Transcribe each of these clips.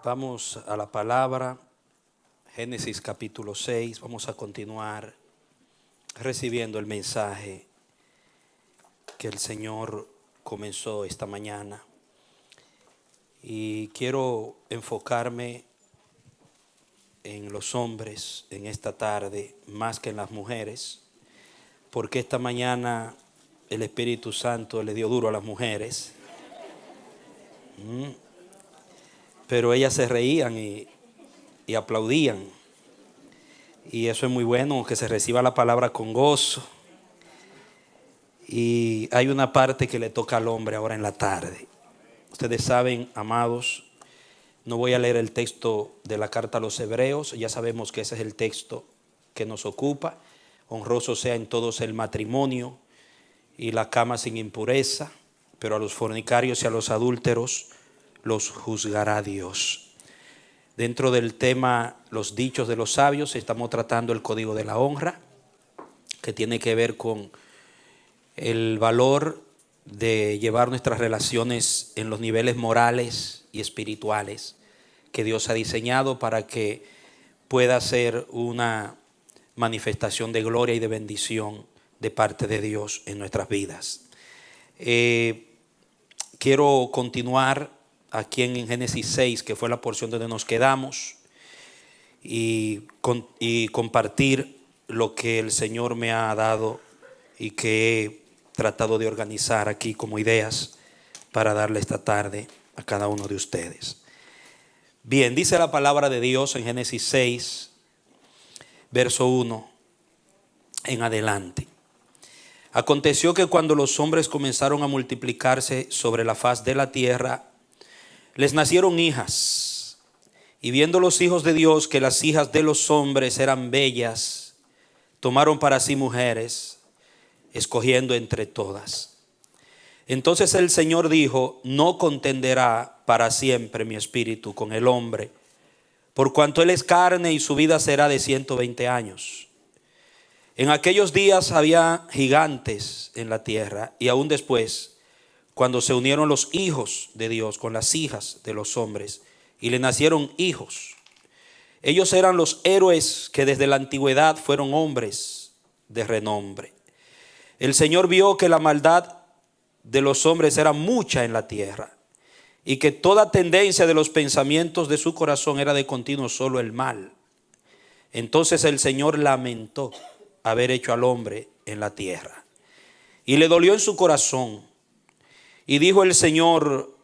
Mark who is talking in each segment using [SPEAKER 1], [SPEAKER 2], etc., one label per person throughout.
[SPEAKER 1] Vamos a la palabra, Génesis capítulo 6. Vamos a continuar recibiendo el mensaje que el Señor comenzó esta mañana. Y quiero enfocarme en los hombres en esta tarde más que en las mujeres, porque esta mañana el Espíritu Santo le dio duro a las mujeres. Pero ellas se reían y aplaudían. Y eso es muy bueno, que se reciba la palabra con gozo. Y hay una parte que le toca al hombre ahora en la tarde. Ustedes saben, amados, no voy a leer el texto de la carta a los Hebreos. Ya sabemos que ese es el texto que nos ocupa. Honroso sea en todos el matrimonio y la cama sin impureza, pero a los fornicarios y a los adúlteros los juzgará Dios. Dentro del tema los dichos de los sabios estamos tratando el código de la honra, que tiene que ver con el valor de llevar nuestras relaciones en los niveles morales y espirituales que Dios ha diseñado para que pueda ser una manifestación de gloria y de bendición de parte de Dios en nuestras vidas. Quiero continuar aquí en Génesis 6, que fue la porción donde nos quedamos, y compartir lo que el Señor me ha dado y que he tratado de organizar aquí como ideas para darle esta tarde a cada uno de ustedes. Bien, dice la palabra de Dios en Génesis 6, verso 1 en adelante. Aconteció que cuando los hombres comenzaron a multiplicarse sobre la faz de la tierra, les nacieron hijas, y viendo los hijos de Dios que las hijas de los hombres eran bellas, tomaron para sí mujeres, escogiendo entre todas. Entonces el Señor dijo: no contenderá para siempre mi espíritu con el hombre, por cuanto él es carne y su vida será de 120 años. En aquellos días había gigantes en la tierra, y aún después, cuando se unieron los hijos de Dios con las hijas de los hombres y le nacieron hijos. Ellos eran los héroes que desde la antigüedad fueron hombres de renombre. El Señor vio que la maldad de los hombres era mucha en la tierra y que toda tendencia de los pensamientos de su corazón era de continuo solo el mal. Entonces el Señor lamentó haber hecho al hombre en la tierra y le dolió en su corazón. Y dijo el Señor: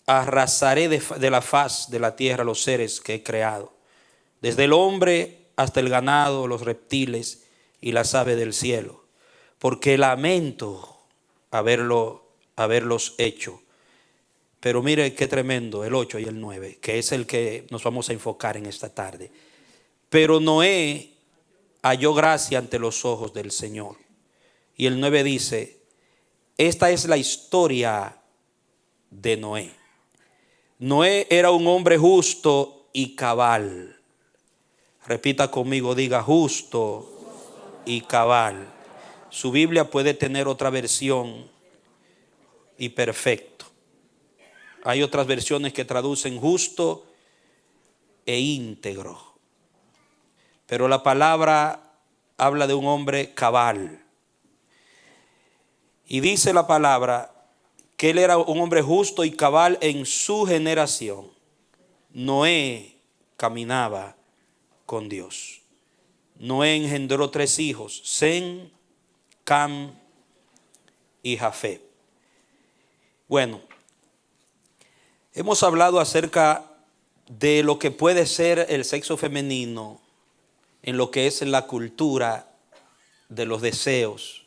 [SPEAKER 1] arrasaré de la faz de la tierra los seres que he creado, desde el hombre hasta el ganado, los reptiles y las aves del cielo, porque lamento haberlos hecho. Pero mire qué tremendo el 8 y el 9, que es el que nos vamos a enfocar en esta tarde. Pero Noé halló gracia ante los ojos del Señor. Y el 9 dice: esta es la historia de Noé. Noé era un hombre justo y cabal. Repita conmigo, diga: justo y cabal. Su Biblia puede tener otra versión: y perfecto. Hay otras versiones que traducen justo e íntegro. Pero la palabra habla de un hombre cabal. Y dice la palabra que él era un hombre justo y cabal en su generación. Noé caminaba con Dios. Noé engendró 3 hijos: Sem, Cam y Jafet. Bueno, hemos hablado acerca de lo que puede ser el sexo femenino en lo que es la cultura de los deseos.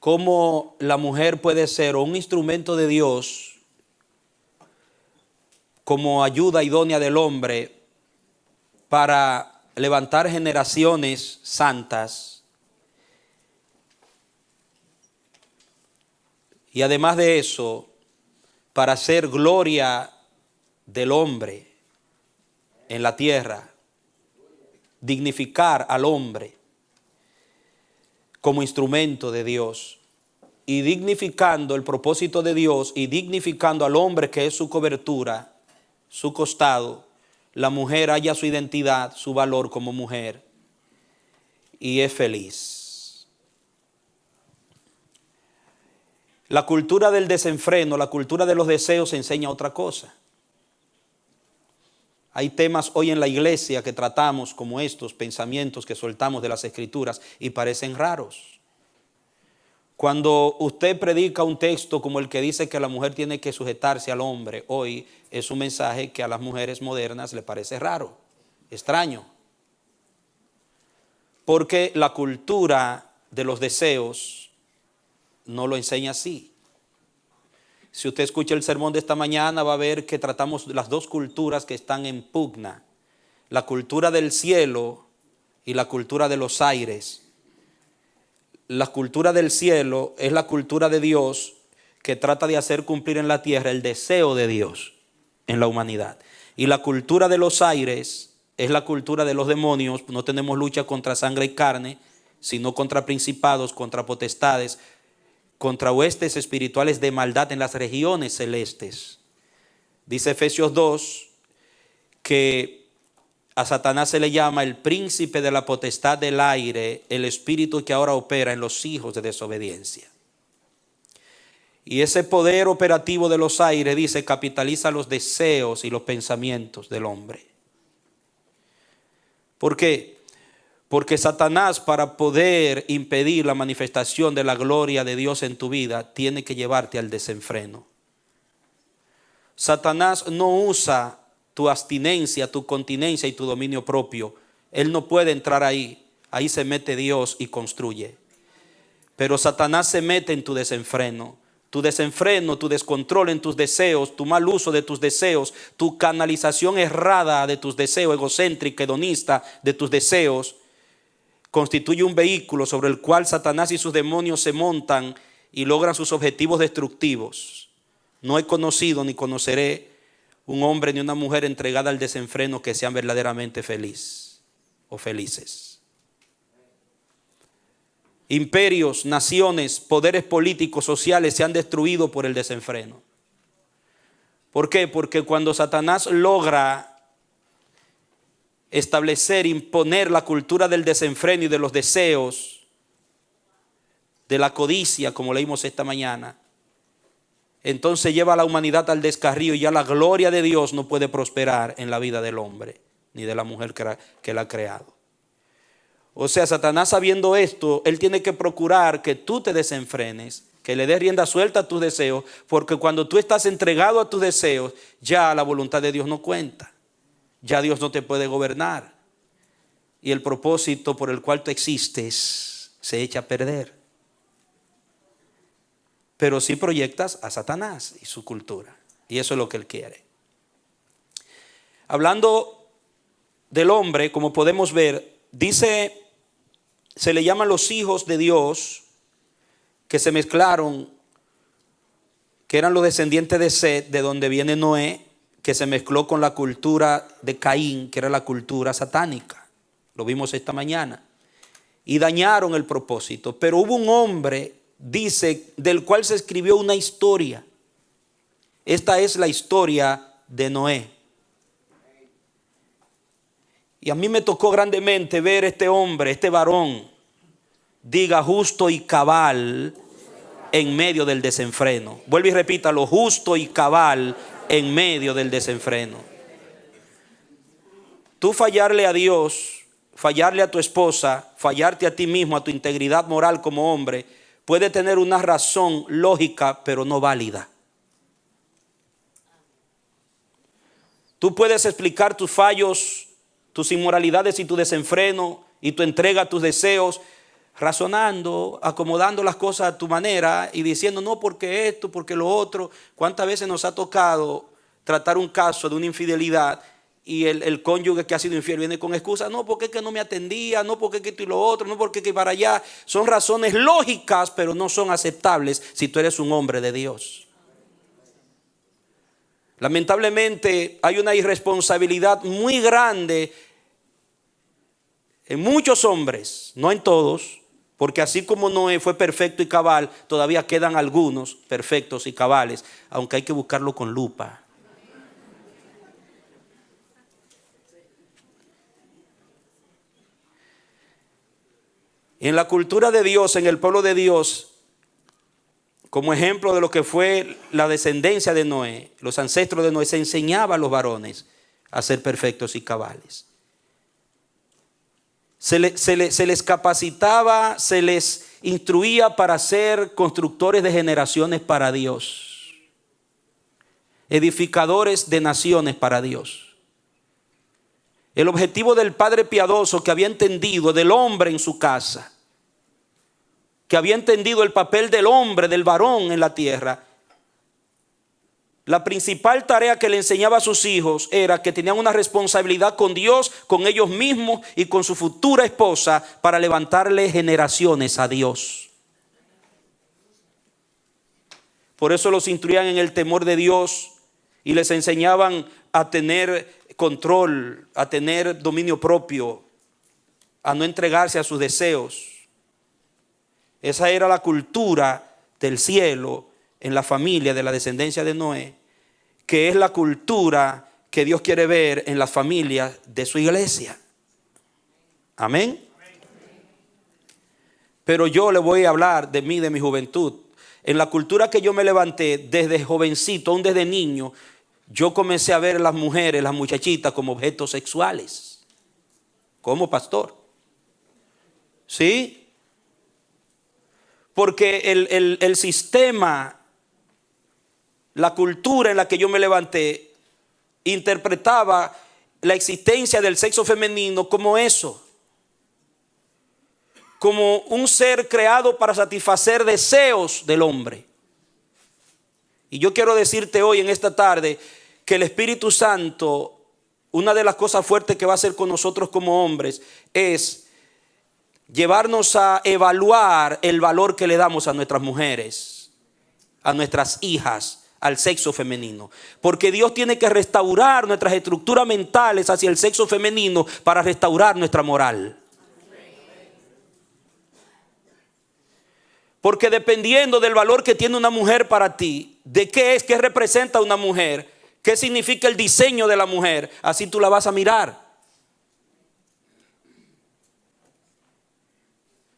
[SPEAKER 1] Cómo la mujer puede ser un instrumento de Dios como ayuda idónea del hombre para levantar generaciones santas. Y además de eso, para hacer gloria del hombre en la tierra, dignificar al hombre como instrumento de Dios y dignificando el propósito de Dios y dignificando al hombre que es su cobertura, su costado, la mujer halla su identidad, su valor como mujer y es feliz. La cultura del desenfreno, la cultura de los deseos enseña otra cosa. Hay temas hoy en la iglesia que tratamos como estos pensamientos que soltamos de las Escrituras y parecen raros. Cuando usted predica un texto como el que dice que la mujer tiene que sujetarse al hombre, hoy es un mensaje que a las mujeres modernas le parece raro, extraño. Porque la cultura de los deseos no lo enseña así. Si usted escucha el sermón de esta mañana va a ver que tratamos las dos culturas que están en pugna. La cultura del cielo y la cultura de los aires. La cultura del cielo es la cultura de Dios que trata de hacer cumplir en la tierra el deseo de Dios en la humanidad. Y la cultura de los aires es la cultura de los demonios. No tenemos lucha contra sangre y carne, sino contra principados, contra potestades, contra huestes espirituales de maldad en las regiones celestes. Dice Efesios 2 que a Satanás se le llama el príncipe de la potestad del aire, el espíritu que ahora opera en los hijos de desobediencia. Y ese poder operativo de los aires, dice, capitaliza los deseos y los pensamientos del hombre. ¿Por qué? Porque Satanás, para poder impedir la manifestación de la gloria de Dios en tu vida, tiene que llevarte al desenfreno. Satanás no usa tu abstinencia, tu continencia y tu dominio propio. Él no puede entrar ahí. Ahí se mete Dios y construye. Pero Satanás se mete en tu desenfreno. Tu desenfreno, tu descontrol en tus deseos, tu mal uso de tus deseos, tu canalización errada de tus deseos, egocéntrica, hedonista de tus deseos, constituye un vehículo sobre el cual Satanás y sus demonios se montan y logran sus objetivos destructivos. No he conocido ni conoceré un hombre ni una mujer entregada al desenfreno que sean verdaderamente feliz o felices. Imperios, naciones, poderes políticos, sociales se han destruido por el desenfreno. ¿Por qué? Porque cuando Satanás logra establecer, imponer la cultura del desenfreno y de los deseos, de la codicia, como leímos esta mañana, entonces lleva a la humanidad al descarrío y ya la gloria de Dios no puede prosperar en la vida del hombre ni de la mujer que la ha creado. O sea, Satanás, sabiendo esto, él tiene que procurar que tú te desenfrenes, que le des rienda suelta a tus deseos, porque cuando tú estás entregado a tus deseos, ya la voluntad de Dios no cuenta. Ya Dios no te puede gobernar. Y el propósito por el cual tú existes se echa a perder. Pero sí proyectas a Satanás y su cultura. Y eso es lo que él quiere. Hablando del hombre, como podemos ver, dice, se le llaman los hijos de Dios que se mezclaron, que eran los descendientes de Set, de donde viene Noé, que se mezcló con la cultura de Caín, que era la cultura satánica. Lo vimos esta mañana. Y dañaron el propósito. Pero hubo un hombre, dice, del cual se escribió una historia. Esta es la historia de Noé. Y a mí me tocó grandemente ver este hombre, este varón, diga justo y cabal en medio del desenfreno. Vuelve y repita, lo justo y cabal en medio del desenfreno. Tú fallarle a Dios, fallarle a tu esposa, fallarte a ti mismo, a tu integridad moral como hombre, puede tener una razón lógica, pero no válida. Tú puedes explicar tus fallos, tus inmoralidades y tu desenfreno y tu entrega a tus deseos, razonando, acomodando las cosas a tu manera y diciendo no porque esto, porque lo otro. ¿Cuántas veces nos ha tocado tratar un caso de una infidelidad y el cónyuge que ha sido infiel viene con excusas? No, porque es que no me atendía, no porque que esto y lo otro, no porque que para allá. Son razones lógicas, pero no son aceptables si tú eres un hombre de Dios. Lamentablemente hay una irresponsabilidad muy grande en muchos hombres, no en todos, porque así como Noé fue perfecto y cabal, todavía quedan algunos perfectos y cabales, aunque hay que buscarlo con lupa. En la cultura de Dios, en el pueblo de Dios, como ejemplo de lo que fue la descendencia de Noé, los ancestros de Noé, se enseñaba a los varones a ser perfectos y cabales. Se les capacitaba, se les instruía para ser constructores de generaciones para Dios, edificadores de naciones para Dios. El objetivo del padre piadoso, que había entendido del hombre en su casa, que había entendido el papel del hombre, del varón en la tierra, la principal tarea que le enseñaba a sus hijos era que tenían una responsabilidad con Dios, con ellos mismos y con su futura esposa para levantarle generaciones a Dios. Por eso los instruían en el temor de Dios y les enseñaban a tener control, a tener dominio propio, a no entregarse a sus deseos. Esa era la cultura del cielo en la familia de la descendencia de Noé, que es la cultura que Dios quiere ver en las familias de su iglesia. Amén. Pero yo le voy a hablar de mí, de mi juventud. En la cultura que yo me levanté desde jovencito, aún desde niño, yo comencé a ver a las mujeres, las muchachitas, como objetos sexuales, como pastor. ¿Sí? Porque el sistema, la cultura en la que yo me levanté, interpretaba la existencia del sexo femenino como eso, como un ser creado para satisfacer deseos del hombre. Y yo quiero decirte hoy en esta tarde que el Espíritu Santo, una de las cosas fuertes que va a hacer con nosotros como hombres es llevarnos a evaluar el valor que le damos a nuestras mujeres, a nuestras hijas, al sexo femenino. Porque Dios tiene que restaurar nuestras estructuras mentales hacia el sexo femenino para restaurar nuestra moral. Porque dependiendo del valor que tiene una mujer para ti, de qué es, qué representa una mujer, qué significa el diseño de la mujer, así tú la vas a mirar.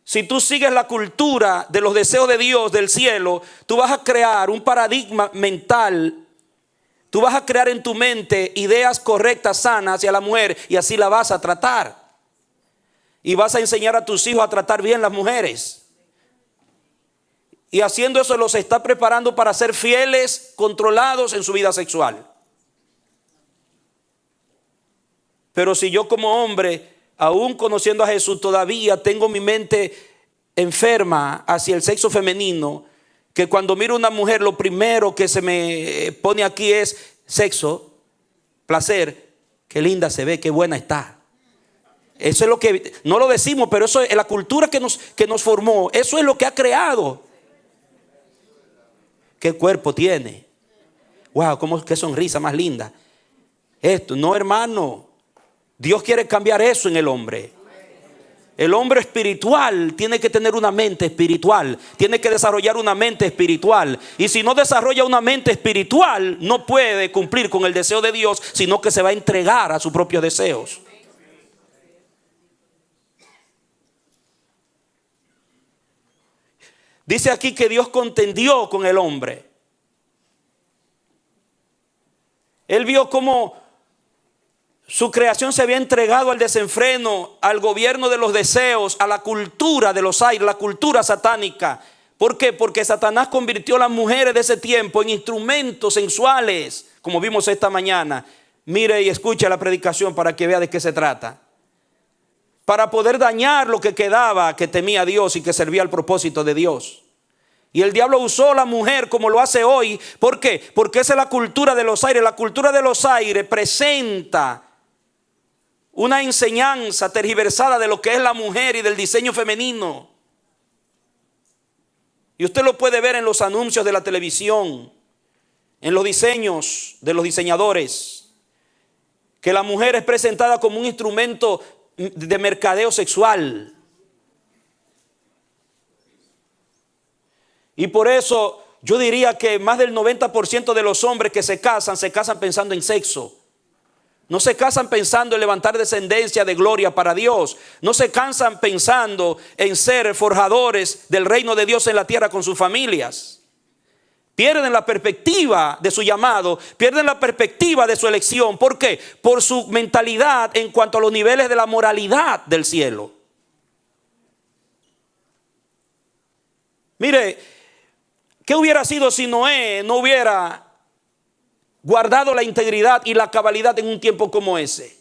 [SPEAKER 1] Si tú sigues la cultura de los deseos de Dios del cielo, tú vas a crear un paradigma mental. Tú vas a crear en tu mente ideas correctas, sanas hacia la mujer, y así la vas a tratar. Y vas a enseñar a tus hijos a tratar bien las mujeres. Y haciendo eso los está preparando para ser fieles, controlados en su vida sexual. Pero si yo como hombre, aún conociendo a Jesús, todavía tengo mi mente enferma hacia el sexo femenino, que cuando miro a una mujer lo primero que se me pone aquí es sexo, placer, qué linda se ve, qué buena está. Eso es lo que, no lo decimos, pero eso es la cultura que nos formó, eso es lo que ha creado. ¿Qué cuerpo tiene? Wow, qué sonrisa más linda. Esto, no, hermano. Dios quiere cambiar eso en el hombre. El hombre espiritual tiene que tener una mente espiritual. Tiene que desarrollar una mente espiritual. Y si no desarrolla una mente espiritual, no puede cumplir con el deseo de Dios, sino que se va a entregar a sus propios deseos. Dice aquí que Dios contendió con el hombre. Él vio cómo su creación se había entregado al desenfreno, al gobierno de los deseos, a la cultura de los aires, la cultura satánica. ¿Por qué? Porque Satanás convirtió a las mujeres de ese tiempo en instrumentos sensuales, como vimos esta mañana. Mire y escuche la predicación para que vea de qué se trata. Para poder dañar lo que quedaba, que temía a Dios y que servía al propósito de Dios. Y el diablo usó a la mujer como lo hace hoy. ¿Por qué? Porque esa es la cultura de los aires. La cultura de los aires presenta una enseñanza tergiversada de lo que es la mujer y del diseño femenino. Y usted lo puede ver en los anuncios de la televisión, en los diseños de los diseñadores, que la mujer es presentada como un instrumento de mercadeo sexual. Y por eso yo diría que más del 90% de los hombres que se casan pensando en sexo. No se casan pensando en levantar descendencia de gloria para Dios. No se cansan pensando en ser forjadores del reino de Dios en la tierra con sus familias. Pierden la perspectiva de su llamado, pierden la perspectiva de su elección. ¿Por qué? Por su mentalidad en cuanto a los niveles de la moralidad del cielo. Mire, ¿qué hubiera sido si Noé no hubiera guardado la integridad y la cabalidad en un tiempo como ese?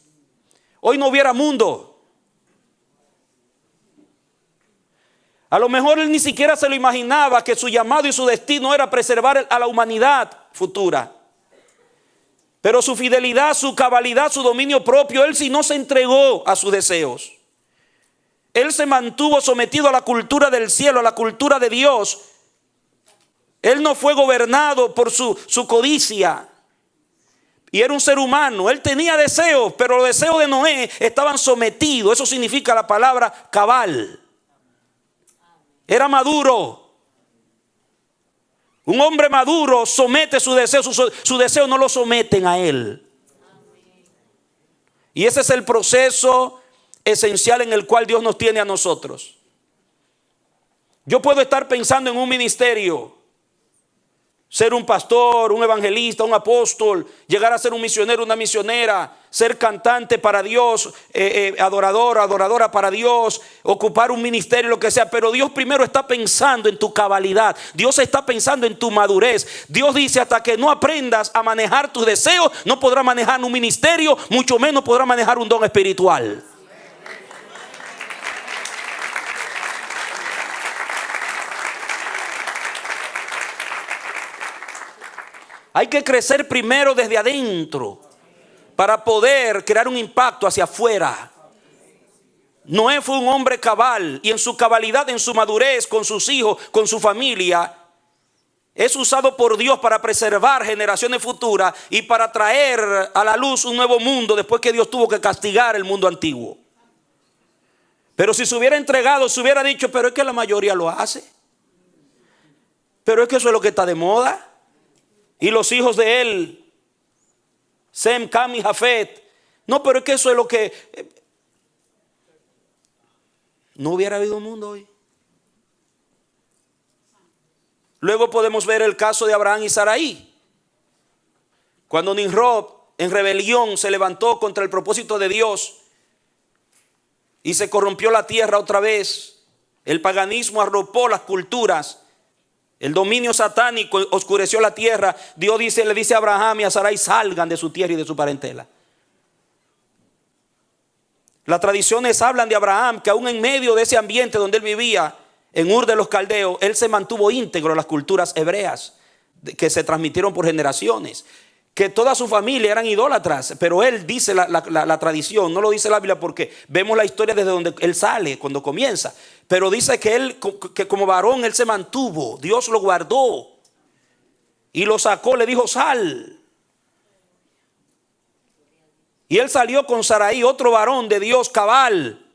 [SPEAKER 1] Hoy no hubiera mundo. A lo mejor él ni siquiera se lo imaginaba que su llamado y su destino era preservar a la humanidad futura. Pero su fidelidad, su cabalidad, su dominio propio, él sí no se entregó a sus deseos. Él se mantuvo sometido a la cultura del cielo, a la cultura de Dios. Él no fue gobernado por su codicia. Y era un ser humano. Él tenía deseos, pero los deseos de Noé estaban sometidos. Eso significa la palabra cabal. Era maduro. Un hombre maduro somete sus deseos. Sus deseos no lo someten a él. Y ese es el proceso esencial en el cual Dios nos tiene a nosotros. Yo puedo estar pensando en un ministerio, ser un pastor, un evangelista, un apóstol, llegar a ser un misionero, una misionera, ser cantante para Dios, adoradora para Dios, ocupar un ministerio, lo que sea. Pero Dios primero está pensando en tu cabalidad. Dios está pensando en tu madurez. Dios dice: hasta que no aprendas a manejar tus deseos, no podrás manejar un ministerio, mucho menos podrás manejar un don espiritual. Hay que crecer primero desde adentro para poder crear un impacto hacia afuera. Noé fue un hombre cabal, y en su cabalidad, en su madurez, con sus hijos, con su familia, es usado por Dios para preservar generaciones futuras y para traer a la luz un nuevo mundo después que Dios tuvo que castigar el mundo antiguo. Pero si se hubiera entregado, se hubiera dicho: pero es que la mayoría lo hace, pero es que eso es lo que está de moda. Y los hijos de él, Sem, Cam y Jafet, no, pero es que eso es lo que... No hubiera habido mundo hoy. Luego podemos ver el caso de Abraham y Sarai. Cuando Nimrod en rebelión se levantó contra el propósito de Dios y se corrompió la tierra otra vez, el paganismo arropó las culturas. El dominio satánico oscureció la tierra. Dios le dice a Abraham y a Sarai: salgan de su tierra y de su parentela. Las tradiciones hablan de Abraham, que aún en medio de ese ambiente donde él vivía, en Ur de los Caldeos, él se mantuvo íntegro a las culturas hebreas que se transmitieron por generaciones. Que toda su familia eran idólatras, pero él dice la tradición, no lo dice la Biblia porque vemos la historia desde donde él sale, cuando comienza. Pero dice que como varón él se mantuvo, Dios lo guardó y lo sacó, le dijo: sal. Y él salió con Sarai, otro varón de Dios cabal.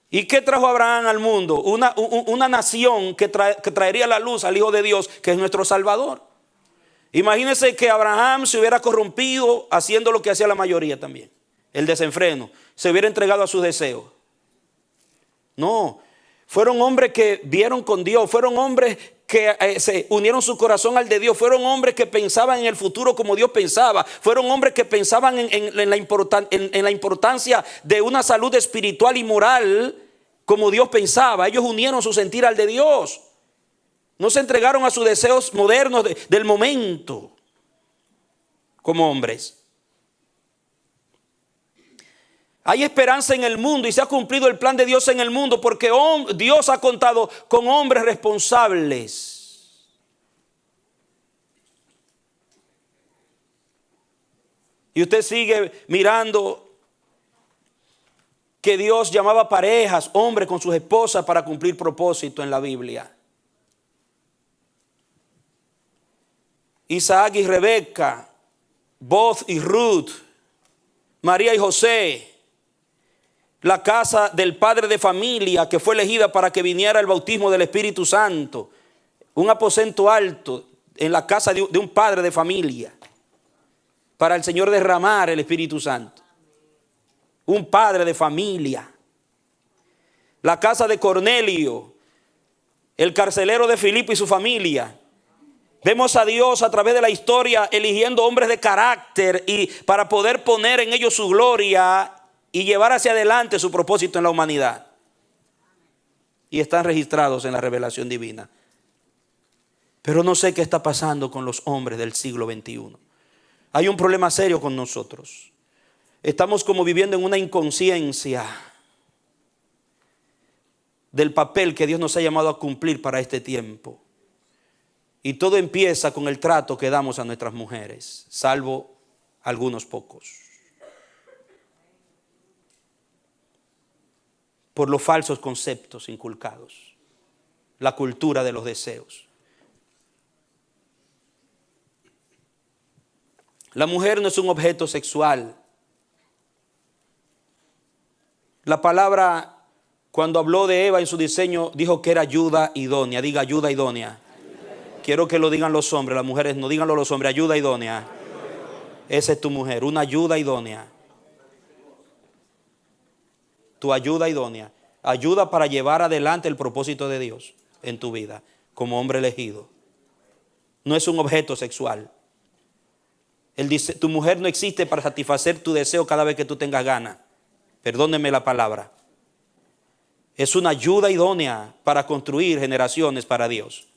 [SPEAKER 1] ¿Y qué trajo Abraham al mundo? Una nación que traería la luz al Hijo de Dios, que es nuestro Salvador. Imagínense que Abraham se hubiera corrompido haciendo lo que hacía la mayoría también, el desenfreno, se hubiera entregado a sus deseos. No, fueron hombres que vieron con Dios, fueron hombres que se unieron su corazón al de Dios, fueron hombres que pensaban en el futuro como Dios pensaba, fueron hombres que pensaban en la importancia de una salud espiritual y moral como Dios pensaba. Ellos unieron su sentir al de Dios, no se entregaron a sus deseos modernos del momento como hombres. Hay esperanza en el mundo y se ha cumplido el plan de Dios en el mundo porque Dios ha contado con hombres responsables. Y usted sigue mirando que Dios llamaba parejas, hombres con sus esposas para cumplir propósito en la Biblia. Isaac y Rebeca, Boaz y Ruth, María y José. La casa del padre de familia que fue elegida para que viniera el bautismo del Espíritu Santo. Un aposento alto en la casa de un padre de familia, para el Señor derramar el Espíritu Santo. Un padre de familia. La casa de Cornelio, el carcelero de Filipo y su familia. Vemos a Dios a través de la historia eligiendo hombres de carácter y para poder poner en ellos su gloria y llevar hacia adelante su propósito en la humanidad. Y están registrados en la revelación divina. Pero no sé qué está pasando con los hombres del siglo XXI. Hay un problema serio con nosotros. Estamos como viviendo en una inconsciencia del papel que Dios nos ha llamado a cumplir para este tiempo. Y todo empieza con el trato que damos a nuestras mujeres, salvo algunos pocos. Por los falsos conceptos inculcados, la cultura de los deseos. La mujer no es un objeto sexual. La palabra, cuando habló de Eva en su diseño, dijo que era ayuda idónea. Diga ayuda idónea. Quiero que lo digan los hombres, las mujeres no, díganlo los hombres, ayuda idónea. Esa es tu mujer, una ayuda idónea. Tu ayuda idónea. Ayuda para llevar adelante el propósito de Dios en tu vida como hombre elegido. No es un objeto sexual. Tu mujer no existe para satisfacer tu deseo cada vez que tú tengas ganas. Perdónenme la palabra. Es una ayuda idónea para construir generaciones para Dios.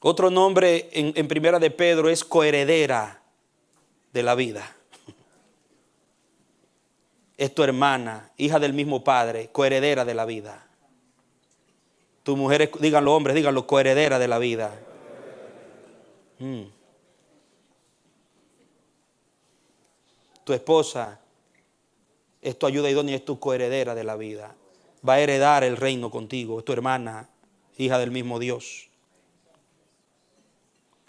[SPEAKER 1] Otro nombre en primera de Pedro es coheredera de la vida. Es tu hermana, hija del mismo padre, coheredera de la vida. Tu mujer, díganlo hombres, díganlo, coheredera de la vida. Tu esposa es tu ayuda idónea, es tu coheredera de la vida. Va a heredar el reino contigo, es tu hermana, hija del mismo Dios.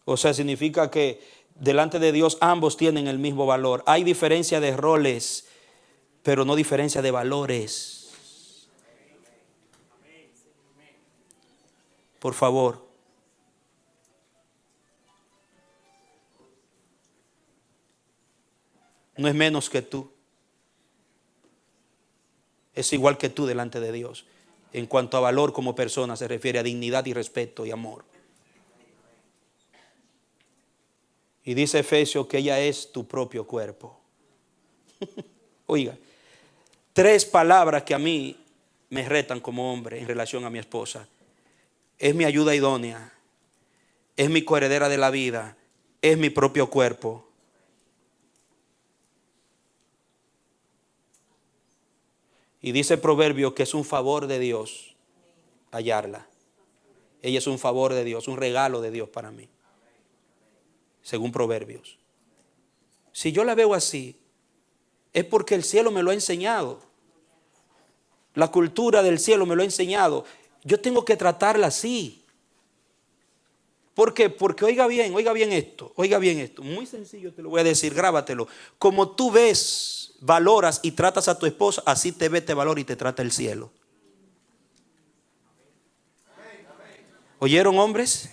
[SPEAKER 1] O sea, significa que delante de Dios ambos tienen el mismo valor. Hay diferencia de roles, pero no diferencia de valores. Por favor. No es menos que tú. Es igual que tú delante de Dios. En cuanto a valor como persona se refiere a dignidad y respeto y amor. Y dice Efesios que ella es tu propio cuerpo. Oiga, 3 palabras que a mí me retan como hombre en relación a mi esposa. Es mi ayuda idónea, es mi coheredera de la vida, es mi propio cuerpo. Y dice Proverbio que es un favor de Dios hallarla. Ella es un favor de Dios, un regalo de Dios para mí. Según Proverbios. Si yo la veo así, es porque el cielo me lo ha enseñado. La cultura del cielo me lo ha enseñado. Yo tengo que tratarla así. ¿Por qué? Porque oiga bien esto. Muy sencillo te lo voy a decir, grábatelo. Como tú ves, valoras y tratas a tu esposa, así te ve, te valora y te trata el cielo. ¿Oyeron, hombres?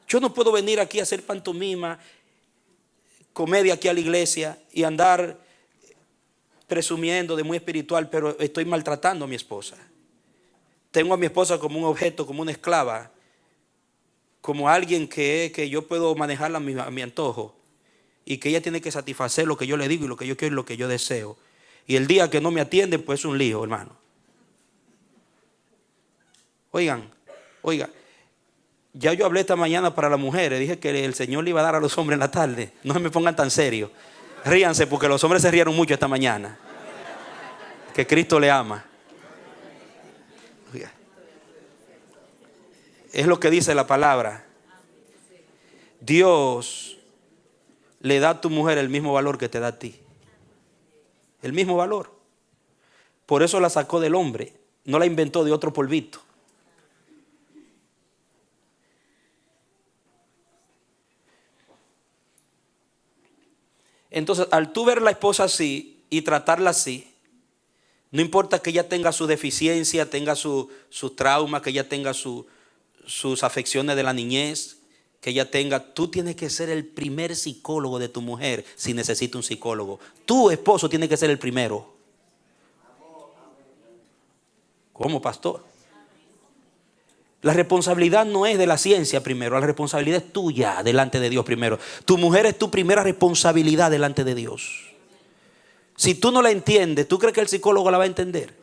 [SPEAKER 1] Yo no puedo venir aquí a hacer pantomima, comedia aquí a la iglesia y andar presumiendo de muy espiritual, pero estoy maltratando a mi esposa. Tengo a mi esposa como un objeto, como una esclava, como alguien que yo puedo manejarla a mi antojo y que ella tiene que satisfacer lo que yo le digo y lo que yo quiero y lo que yo deseo. Y el día que no me atienden, pues es un lío, hermano. Oiga. Ya yo hablé esta mañana para las mujeres. Dije que el Señor le iba a dar a los hombres en la tarde. No se me pongan tan serios. Ríanse porque los hombres se rieron mucho esta mañana. Que Cristo le ama. Es lo que dice la palabra. Dios le da a tu mujer el mismo valor que te da a ti. El mismo valor. Por eso la sacó del hombre. No la inventó de otro polvito. Entonces, al tú ver la esposa así y tratarla así, no importa que ella tenga su deficiencia, tenga su trauma, que ella tenga sus afecciones de la niñez, que ella tenga, tú tienes que ser el primer psicólogo de tu mujer si necesita un psicólogo. Tu esposo tiene que ser el primero. ¿Cómo, pastor? La responsabilidad no es de la ciencia primero, la responsabilidad es tuya delante de Dios primero. Tu mujer es tu primera responsabilidad delante de Dios. Si tú no la entiendes, ¿tú crees que el psicólogo la va a entender?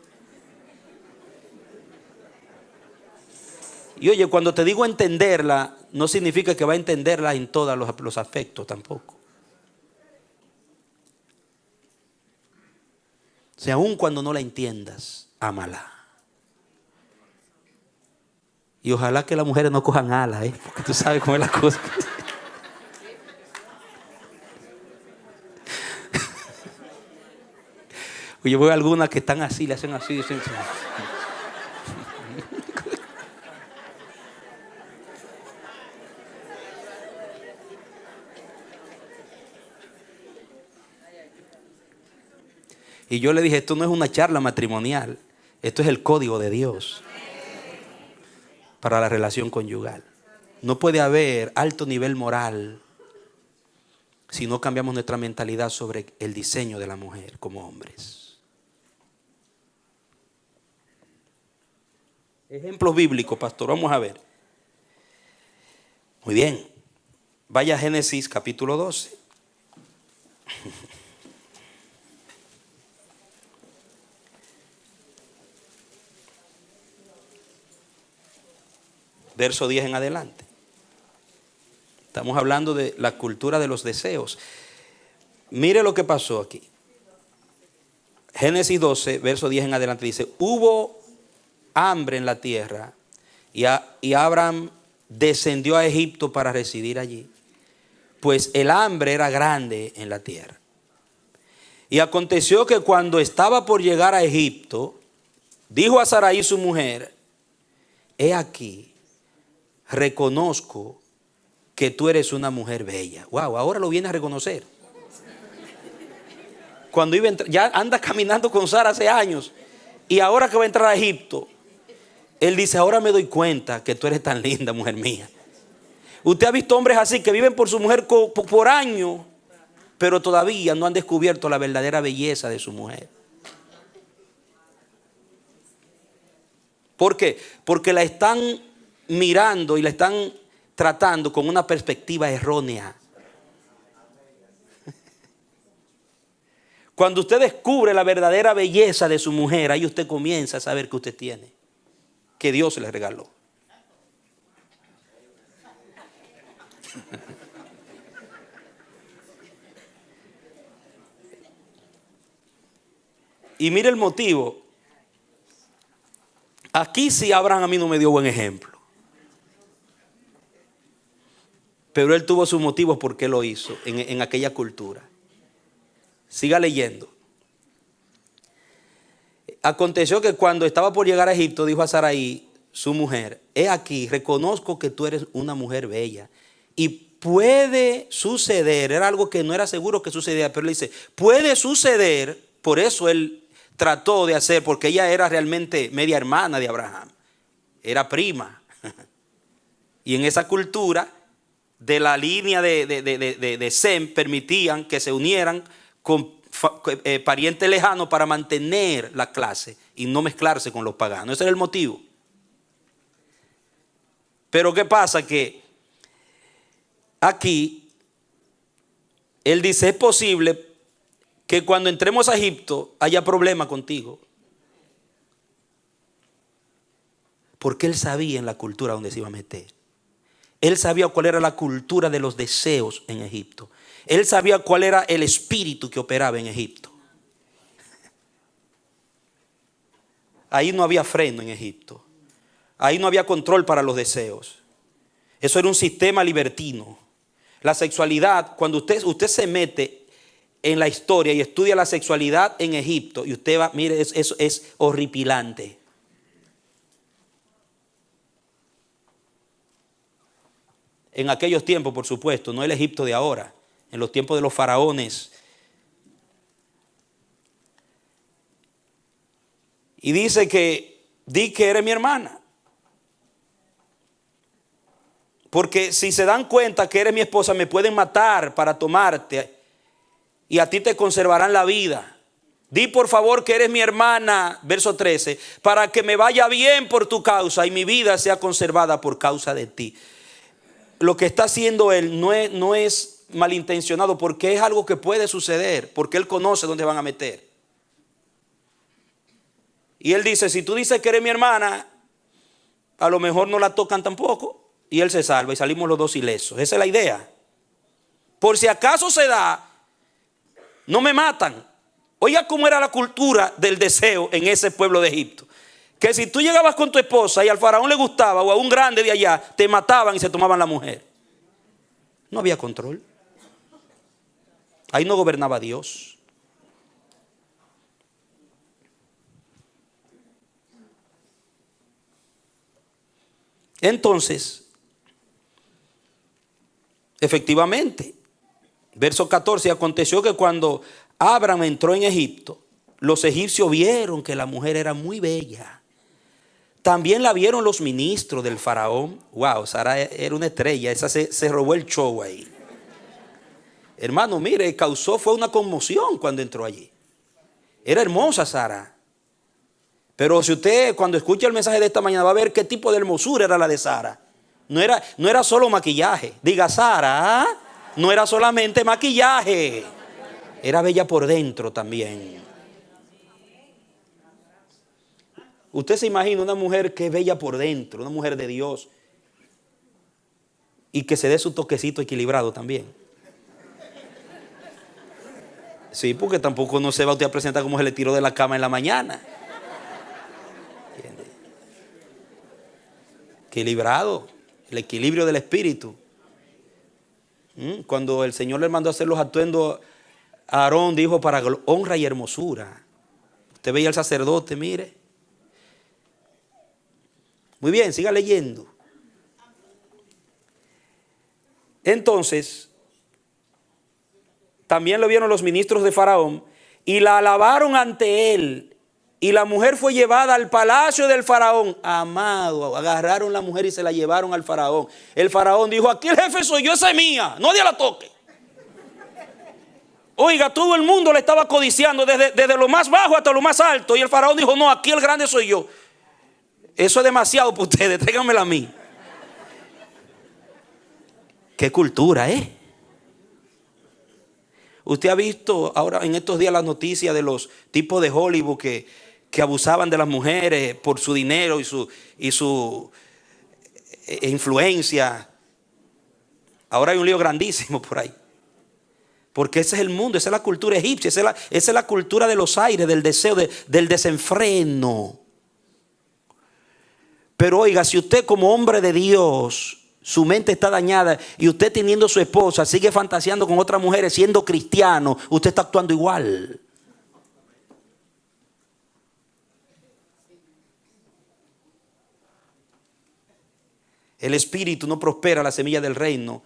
[SPEAKER 1] Y oye, cuando te digo entenderla, no significa que va a entenderla en todos los aspectos tampoco. O sea, aun cuando no la entiendas, ámala. Y ojalá que las mujeres no cojan alas, porque tú sabes cómo es la cosa. Yo veo algunas que están así, le hacen así. Así. Y yo le dije, esto no es una charla matrimonial, esto es el código de Dios para la relación conyugal. No puede haber alto nivel moral si no cambiamos nuestra mentalidad sobre el diseño de la mujer como hombres. Ejemplos bíblicos, pastor, vamos a ver. Muy bien, vaya a Génesis capítulo 12. Verso 10 en adelante. Estamos hablando de la cultura de los deseos. Mire lo que pasó aquí. Génesis 12, verso 10 en adelante dice, hubo hambre en la tierra y Abraham descendió a Egipto para residir allí, pues el hambre era grande en la tierra. Y aconteció que cuando estaba por llegar a Egipto, dijo a Sarai su mujer, he aquí, reconozco que tú eres una mujer bella. Wow, ahora lo viene a reconocer. Cuando iba a entrar, ya anda caminando con Sara hace años, y ahora que va a entrar a Egipto, él dice, ahora me doy cuenta que tú eres tan linda, mujer mía. Usted ha visto hombres así que viven por su mujer por años, pero todavía no han descubierto la verdadera belleza de su mujer. ¿Por qué? Porque la están mirando y la están tratando con una perspectiva errónea. Cuando usted descubre la verdadera belleza de su mujer, ahí usted comienza a saber que usted tiene, que Dios se le regaló. Y mire el motivo. Aquí sí Abraham a mí no me dio buen ejemplo. Pero él tuvo sus motivos por qué lo hizo en aquella cultura. Siga leyendo. Aconteció que cuando estaba por llegar a Egipto, dijo a Sarai, su mujer, he aquí, reconozco que tú eres una mujer bella. Y puede suceder, era algo que no era seguro que sucediera, pero le dice, puede suceder, por eso él trató de hacer, porque ella era realmente media hermana de Abraham, era prima. Y en esa cultura de la línea de Sem permitían que se unieran con parientes lejanos para mantener la clase y no mezclarse con los paganos. Ese era el motivo. Pero ¿qué pasa? Que aquí él dice, es posible que cuando entremos a Egipto haya problema contigo. Porque él sabía en la cultura donde se iba a meter. Él sabía cuál era la cultura de los deseos en Egipto. Él sabía cuál era el espíritu que operaba en Egipto. Ahí no había freno en Egipto. Ahí no había control para los deseos. Eso era un sistema libertino. La sexualidad, cuando usted se mete en la historia y estudia la sexualidad en Egipto, y usted va, mire, eso es horripilante. En aquellos tiempos, por supuesto, no el Egipto de ahora. En los tiempos de los faraones, Y dice que di que eres mi hermana. Porque si se dan cuenta que eres mi esposa, me pueden matar para tomarte y a ti te conservarán la vida. Di por favor que eres mi hermana, verso 13, para que me vaya bien por tu causa y mi vida sea conservada por causa de ti. Lo que está haciendo él no es malintencionado, porque es algo que puede suceder, porque él conoce dónde van a meter. Y él dice, si tú dices que eres mi hermana, a lo mejor no la tocan tampoco. Y él se salva y salimos los dos ilesos. Esa es la idea. Por si acaso se da, no me matan. Oiga cómo era la cultura del deseo en ese pueblo de Egipto. Que si tú llegabas con tu esposa y al faraón le gustaba, o a un grande de allá, te mataban y se tomaban la mujer. No había control. Ahí no gobernaba Dios. Entonces, efectivamente, verso 14, aconteció que cuando Abraham entró en Egipto, los egipcios vieron que la mujer era muy bella. También la vieron los ministros del faraón. Wow, Sara era una estrella, esa se robó el show ahí. Hermano, mire, fue una conmoción cuando entró allí. Era hermosa Sara. Pero si usted cuando escucha el mensaje de esta mañana va a ver qué tipo de hermosura era la de Sara. No era solo maquillaje. Diga, Sara, no era solamente maquillaje. Era bella por dentro también. Usted se imagina una mujer que es bella por dentro, una mujer de Dios, y que se dé su toquecito equilibrado también. Sí, porque tampoco no se va usted a presentar como se le tiró de la cama en la mañana. ¿Entiende? Equilibrado, el equilibrio del espíritu. Cuando el Señor le mandó a hacer los atuendos a Aarón, dijo para honra y hermosura. Usted veía al sacerdote, mire. Muy bien, siga leyendo. Entonces, también lo vieron los ministros de Faraón y la alabaron ante él. Y la mujer fue llevada al palacio del faraón. Amado, agarraron la mujer y se la llevaron al faraón. El faraón dijo, aquí el jefe soy yo, esa es mía, nadie la toque. Oiga, todo el mundo le estaba codiciando desde lo más bajo hasta lo más alto. Y el faraón dijo, no, aquí el grande soy yo. Eso es demasiado para ustedes, tráiganmela a mí. Qué cultura, ¿eh? Usted ha visto ahora en estos días las noticias de los tipos de Hollywood que abusaban de las mujeres por su dinero y su influencia. Ahora hay un lío grandísimo por ahí. Porque ese es el mundo, esa es la cultura egipcia, esa es la cultura de los aires, del deseo, del desenfreno. Pero oiga, si usted como hombre de Dios, su mente está dañada y usted teniendo su esposa sigue fantaseando con otras mujeres siendo cristiano, usted está actuando igual. El espíritu no prospera la semilla del reino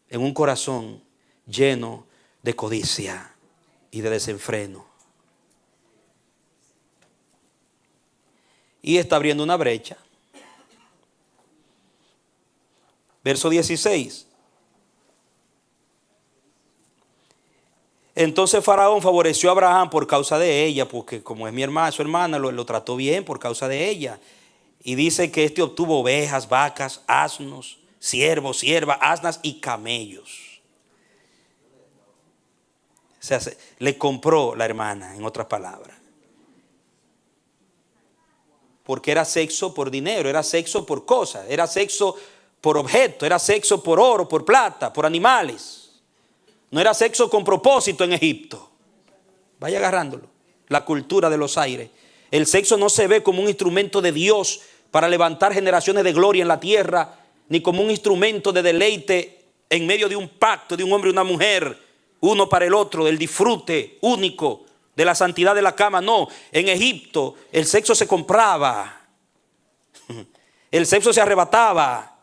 [SPEAKER 1] en un corazón lleno de codicia y de desenfreno. Y está abriendo una brecha. Verso 16. Entonces Faraón favoreció a Abraham por causa de ella, porque como es mi hermana, su hermana, lo trató bien por causa de ella. Y dice que este obtuvo ovejas, vacas, asnos, siervos, siervas, asnas y camellos. O sea, le compró la hermana, en otras palabras. Porque era sexo por dinero, era sexo por cosas, era sexo por objeto, era sexo por oro, por plata, por animales. No era sexo con propósito en Egipto. Vaya agarrándolo. La cultura de los aires. El sexo no se ve como un instrumento de Dios para levantar generaciones de gloria en la tierra, ni como un instrumento de deleite en medio de un pacto de un hombre y una mujer, uno para el otro, del disfrute único de la santidad de la cama. No, en Egipto el sexo se compraba, el sexo se arrebataba.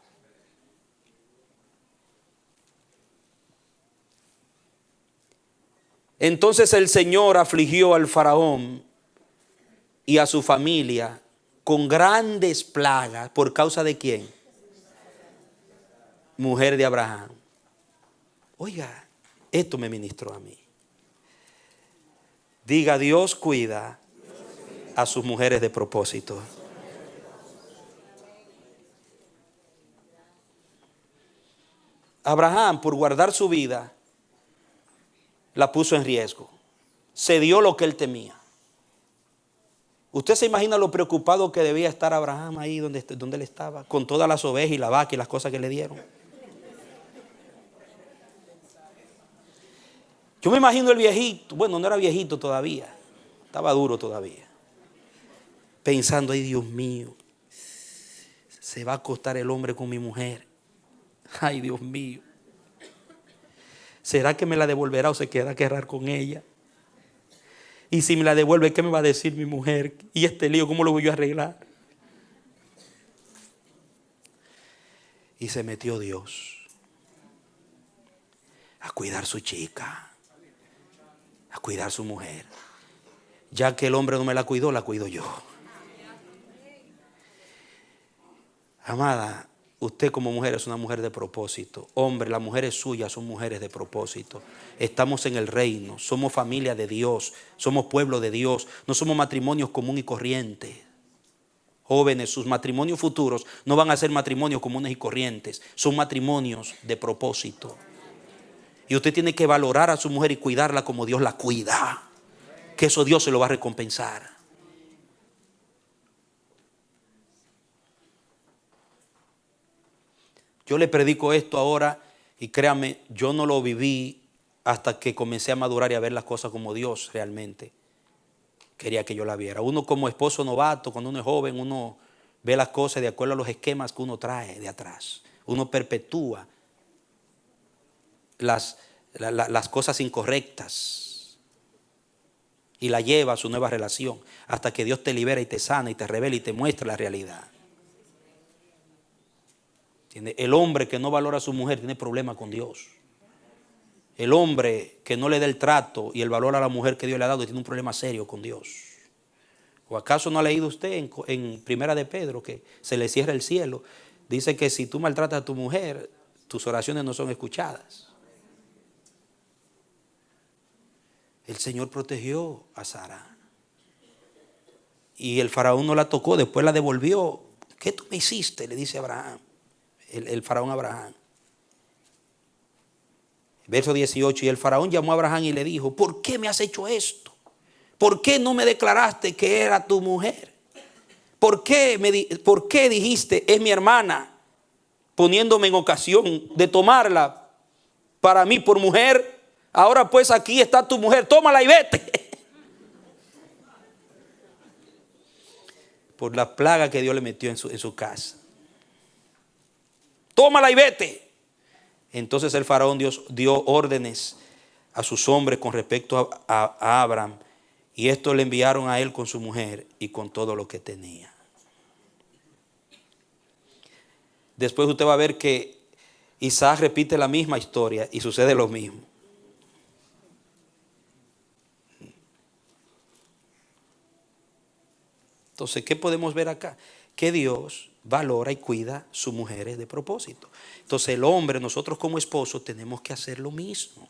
[SPEAKER 1] Entonces el Señor afligió al faraón y a su familia con grandes plagas. ¿Por causa de quién? Mujer de Abraham. Oiga, esto me ministró a mí. Diga, Dios cuida a sus mujeres de propósito. Abraham, por guardar su vida, la puso en riesgo. Se dio lo que él temía. ¿Usted se imagina lo preocupado que debía estar Abraham ahí donde él estaba? Con todas las ovejas y la vaca y las cosas que le dieron. Yo me imagino el viejito, bueno, no era viejito todavía, estaba duro todavía, pensando, ay Dios mío, se va a acostar el hombre con mi mujer. Ay Dios mío, ¿será que me la devolverá o se queda a quedar con ella? Y si me la devuelve, ¿qué me va a decir mi mujer? Y este lío, ¿cómo lo voy yo a arreglar? Y se metió Dios a cuidar su chica, a cuidar su mujer. Ya que el hombre no me la cuidó, la cuido yo. Amada, usted como mujer es una mujer de propósito. Hombre, las mujeres suyas son mujeres de propósito. Estamos en el reino, somos familia de Dios, somos pueblo de Dios, no somos matrimonios común y corriente. Jóvenes, sus matrimonios futuros no van a ser matrimonios comunes y corrientes, son matrimonios de propósito. Y usted tiene que valorar a su mujer y cuidarla como Dios la cuida, que eso Dios se lo va a recompensar. Yo le predico esto ahora y créame, yo no lo viví hasta que comencé a madurar y a ver las cosas como Dios realmente quería que yo la viera. Uno como esposo novato, cuando uno es joven, uno ve las cosas de acuerdo a los esquemas que uno trae de atrás. Uno perpetúa las cosas incorrectas y la lleva a su nueva relación hasta que Dios te libera y te sana y te revela y te muestra la realidad. El hombre que no valora a su mujer tiene problemas con Dios. El hombre que no le da el trato y el valor a la mujer que Dios le ha dado tiene un problema serio con Dios. ¿O acaso no ha leído usted en Primera de Pedro que se le cierra el cielo? Dice que si tú maltratas a tu mujer, tus oraciones no son escuchadas. El Señor protegió a Sara. Y el faraón no la tocó, después la devolvió. ¿Qué tú me hiciste? Le dice Abraham. El faraón a Abraham. Verso 18, y el faraón llamó a Abraham y le dijo, ¿por qué me has hecho esto? ¿Por qué no me declaraste que era tu mujer? ¿Por qué dijiste, es mi hermana, poniéndome en ocasión de tomarla para mí por mujer? Ahora pues aquí está tu mujer, tómala y vete. Por la plaga que Dios le metió en su casa. Tómala y vete. Entonces el faraón dio órdenes a sus hombres con respecto a Abraham, y estos le enviaron a él con su mujer y con todo lo que tenía. Después usted va a ver que Isaac repite la misma historia y sucede lo mismo. Entonces, ¿qué podemos ver acá? Que Dios valora y cuida sus mujeres de propósito. Entonces el hombre, nosotros como esposos tenemos que hacer lo mismo.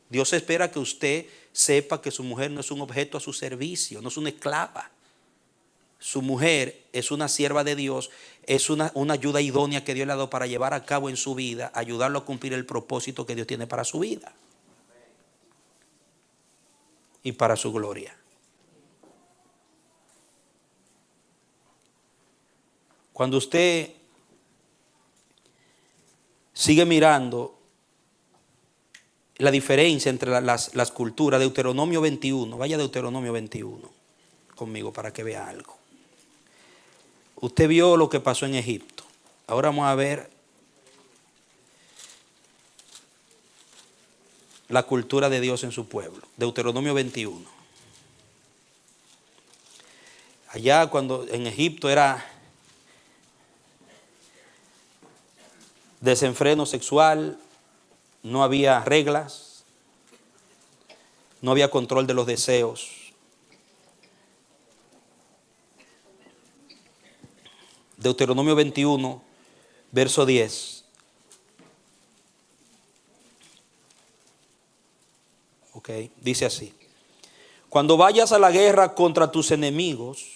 [SPEAKER 1] Dios espera que usted sepa que su mujer no es un objeto a su servicio, no es una esclava. Su mujer es una sierva de Dios, es una ayuda idónea que Dios le ha dado para llevar a cabo en su vida, ayudarlo a cumplir el propósito que Dios tiene para su vida y para su gloria. Cuando usted sigue mirando la diferencia entre las culturas, Deuteronomio 21, vaya a Deuteronomio 21 conmigo para que vea algo. Usted vio lo que pasó en Egipto. Ahora vamos a ver la cultura de Dios en su pueblo. Deuteronomio 21. Allá cuando en Egipto era desenfreno sexual, no había reglas, no había control de los deseos. Deuteronomio 21, verso 10. Ok, dice así. Cuando vayas a la guerra contra tus enemigos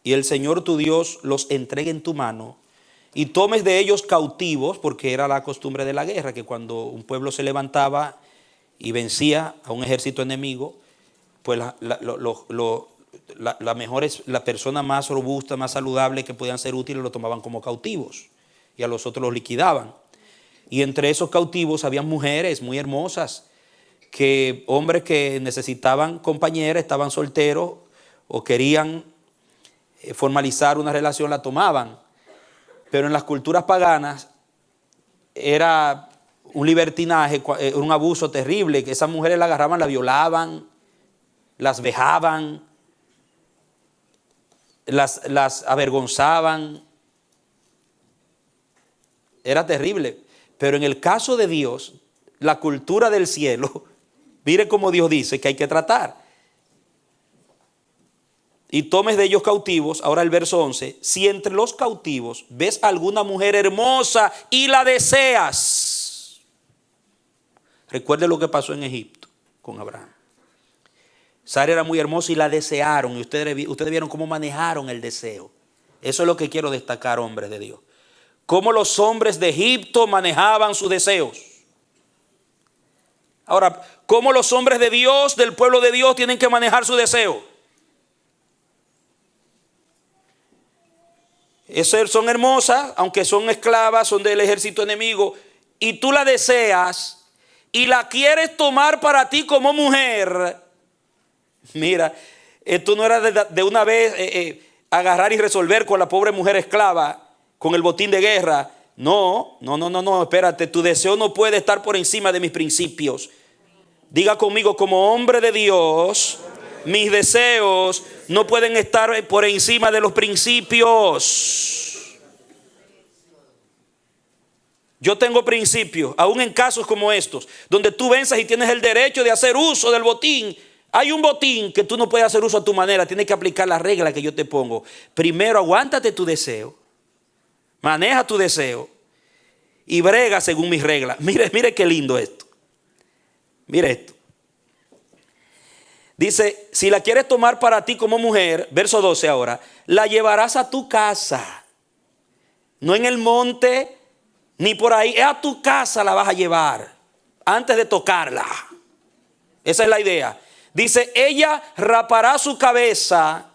[SPEAKER 1] y el Señor tu Dios los entregue en tu mano y tomes de ellos cautivos, porque era la costumbre de la guerra, que cuando un pueblo se levantaba y vencía a un ejército enemigo, pues la persona más robusta, más saludable que podían ser útiles, lo tomaban como cautivos y a los otros los liquidaban. Y entre esos cautivos había mujeres muy hermosas, que hombres que necesitaban compañeras, estaban solteros o querían formalizar una relación, la tomaban. Pero en las culturas paganas era un libertinaje, un abuso terrible, que esas mujeres la agarraban, la violaban, las vejaban, las avergonzaban. Era terrible. Pero en el caso de Dios, la cultura del cielo, mire cómo Dios dice que hay que tratar. Y tomes de ellos cautivos, ahora el verso 11, si entre los cautivos ves alguna mujer hermosa y la deseas. Recuerde lo que pasó en Egipto con Abraham. Sara era muy hermosa y la desearon, y ustedes vieron cómo manejaron el deseo. Eso es lo que quiero destacar, hombres de Dios. Cómo los hombres de Egipto manejaban sus deseos. Ahora, ¿cómo los hombres de Dios, del pueblo de Dios, tienen que manejar su deseo? Esas son hermosas, aunque son esclavas, son del ejército enemigo, y tú la deseas y la quieres tomar para ti como mujer. Mira, esto no era de una vez agarrar y resolver con la pobre mujer esclava, con el botín de guerra. No, espérate, tu deseo no puede estar por encima de mis principios. Diga conmigo, como hombre de Dios, mis deseos no pueden estar por encima de los principios. Yo tengo principios, aún en casos como estos, donde tú venzas y tienes el derecho de hacer uso del botín. Hay un botín que tú no puedes hacer uso a tu manera, tienes que aplicar la regla que yo te pongo. Primero, aguántate tu deseo, maneja tu deseo y brega según mis reglas. Mire qué lindo esto. Mire esto. Dice, si la quieres tomar para ti como mujer, verso 12 ahora, la llevarás a tu casa. No en el monte, ni por ahí, es a tu casa la vas a llevar, antes de tocarla. Esa es la idea. Dice, ella rapará su cabeza,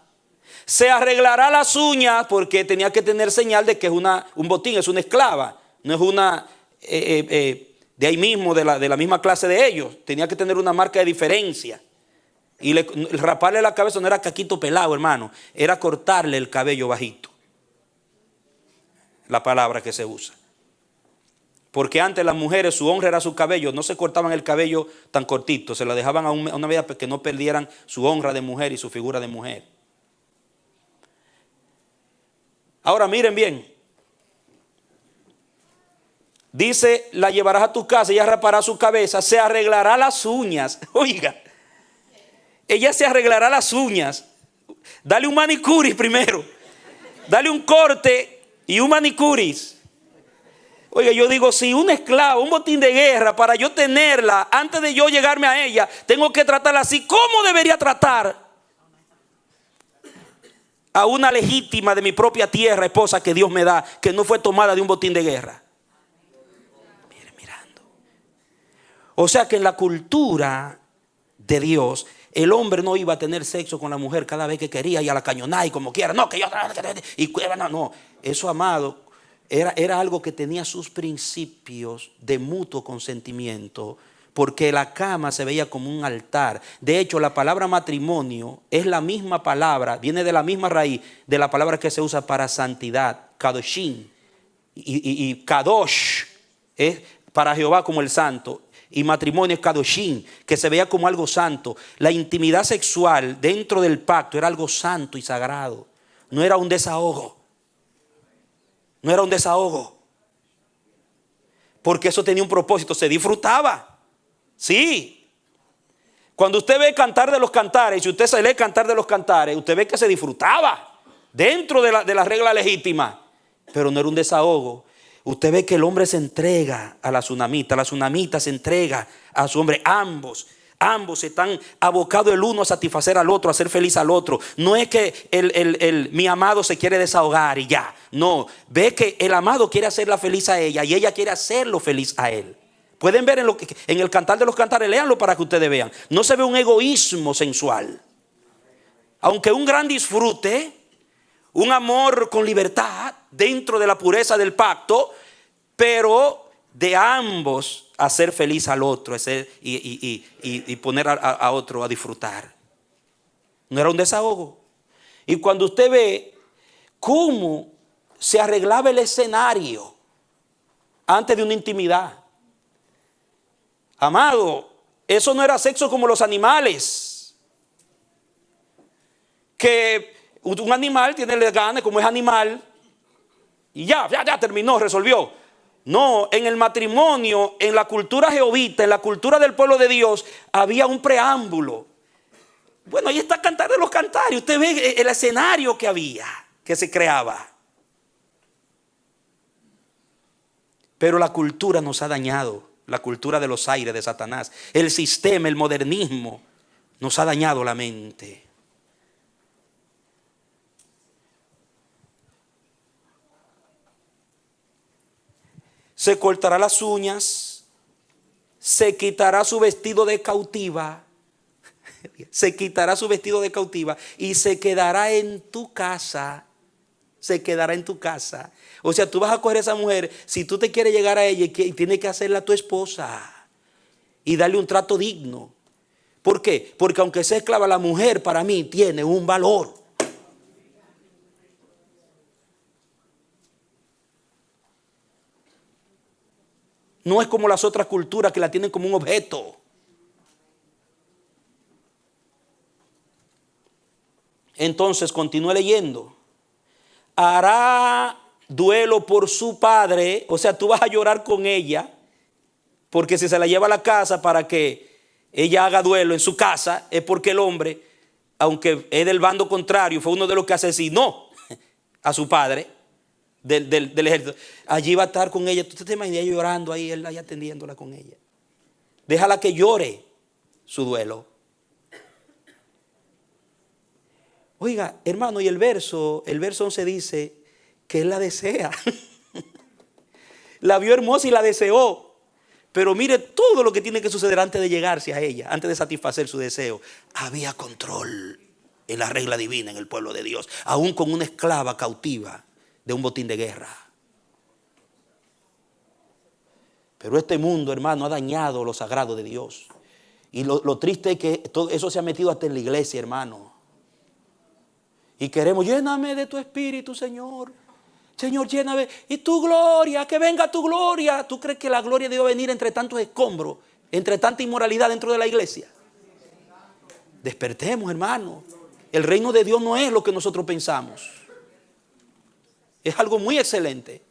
[SPEAKER 1] se arreglará las uñas, porque tenía que tener señal de que es un botín, es una esclava, no es una de ahí mismo, de la misma clase de ellos. Tenía que tener una marca de diferencia. Y raparle la cabeza no era caquito pelado, hermano, era cortarle el cabello bajito. La palabra que se usa. Porque antes las mujeres, su honra era su cabello, no se cortaban el cabello tan cortito, se lo dejaban a una medida que no perdieran su honra de mujer y su figura de mujer. Ahora miren bien. Dice, la llevarás a tu casa, ella rapará su cabeza, se arreglará las uñas. Oiga, ella se arreglará las uñas. Dale un manicuris primero. Dale un corte y un manicuris. Oiga, yo digo, si una esclava, un botín de guerra, para yo tenerla, antes de yo llegarme a ella, tengo que tratarla así. ¿Cómo debería tratar a una legítima de mi propia tierra, esposa que Dios me da, que no fue tomada de un botín de guerra? Mire, mirando. O sea que en la cultura de Dios, el hombre no iba a tener sexo con la mujer cada vez que quería y a la cañonada y como quiera. No, que yo... No, eso, amado, era algo que tenía sus principios de mutuo consentimiento, porque la cama se veía como un altar. De hecho, la palabra matrimonio es la misma palabra, viene de la misma raíz de la palabra que se usa para santidad, kadoshim. Y kadosh es para Jehová como el santo. Y matrimonio es kadoshim, que se veía como algo santo. La intimidad sexual dentro del pacto era algo santo y sagrado. No era un desahogo. No era un desahogo. Porque eso tenía un propósito, se disfrutaba. Sí. Cuando usted ve Cantar de los Cantares, si usted se lee Cantar de los Cantares, usted ve que se disfrutaba dentro de la regla legítima. pero no era un desahogo. Usted ve que el hombre se entrega a la tsunamita se entrega a su hombre. Ambos están abocados el uno a satisfacer al otro, a hacer feliz al otro. No es que mi amado se quiere desahogar y ya. No, ve que el amado quiere hacerla feliz a ella y ella quiere hacerlo feliz a él. Pueden ver en el Cantar de los Cantares, léanlo para que ustedes vean. No se ve un egoísmo sensual. Aunque un gran disfrute, un amor con libertad dentro de la pureza del pacto, pero de ambos hacer feliz al otro y poner a otro a disfrutar. No era un desahogo. Y cuando usted ve cómo se arreglaba el escenario antes de una intimidad, amado, eso no era sexo como los animales. Que un animal tiene las ganas, como es animal, y ya terminó, resolvió. No, en el matrimonio, en la cultura jehovita, en la cultura del pueblo de Dios, había un preámbulo. Bueno, ahí está Cantar de los Cantares. Usted ve el escenario que había, que se creaba. Pero la cultura nos ha dañado. La cultura de los aires de Satanás. El sistema, el modernismo, nos ha dañado la mente. Se cortará las uñas, se quitará su vestido de cautiva, se quitará su vestido de cautiva y se quedará en tu casa. Se quedará en tu casa. O sea, tú vas a coger a esa mujer, si tú te quieres llegar a ella y tienes que hacerla tu esposa y darle un trato digno. ¿Por qué? Porque aunque sea esclava, la mujer para mí tiene un valor. No es como las otras culturas que la tienen como un objeto. Entonces, continúe leyendo. Hará duelo por su padre. O sea, tú vas a llorar con ella. Porque si se la lleva a la casa para que ella haga duelo en su casa, es porque el hombre, aunque es del bando contrario, fue uno de los que asesinó a su padre. Del ejército, allí va a estar con ella. Tú te imaginas llorando ahí, él ahí atendiéndola con ella. Déjala que llore su duelo. Oiga, hermano, y el verso 11 dice que él la desea. La vio hermosa y la deseó. Pero mire todo lo que tiene que suceder antes de llegarse a ella, antes de satisfacer su deseo. Había control en la regla divina en el pueblo de Dios, aún con una esclava cautiva de un botín de guerra. Pero este mundo, hermano, ha dañado lo sagrado de Dios. Y lo triste es que todo eso se ha metido hasta en la iglesia, hermano. Y queremos, lléname de tu espíritu, Señor. Señor, lléname. Y tu gloria, que venga tu gloria. ¿Tú crees que la gloria debe venir entre tantos escombros, entre tanta inmoralidad dentro de la iglesia? Despertemos, hermano. El reino de Dios no es lo que nosotros pensamos. Es algo muy excelente.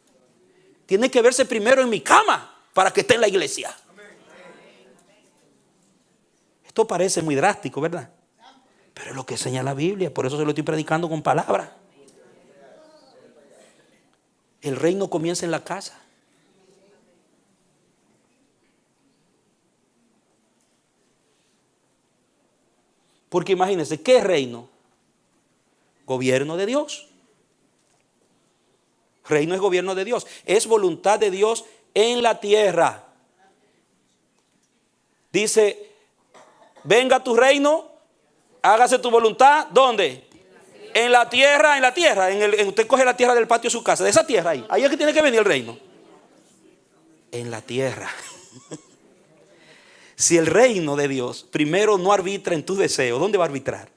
[SPEAKER 1] Tiene que verse primero en mi cama para que esté en la iglesia. Esto parece muy drástico, ¿verdad? Pero es lo que enseña la Biblia. Por eso se lo estoy predicando con palabras. El reino comienza en la casa. Porque imagínense, ¿qué es reino? Gobierno de Dios. Reino es gobierno de Dios. Es voluntad de Dios en la tierra. Dice, venga tu reino, hágase tu voluntad. ¿Dónde? En la tierra, en la tierra. Usted coge la tierra del patio de su casa, de esa tierra ahí. Ahí es que tiene que venir el reino. En la tierra. Si el reino de Dios primero no arbitra en tus deseos, ¿dónde va a arbitrar?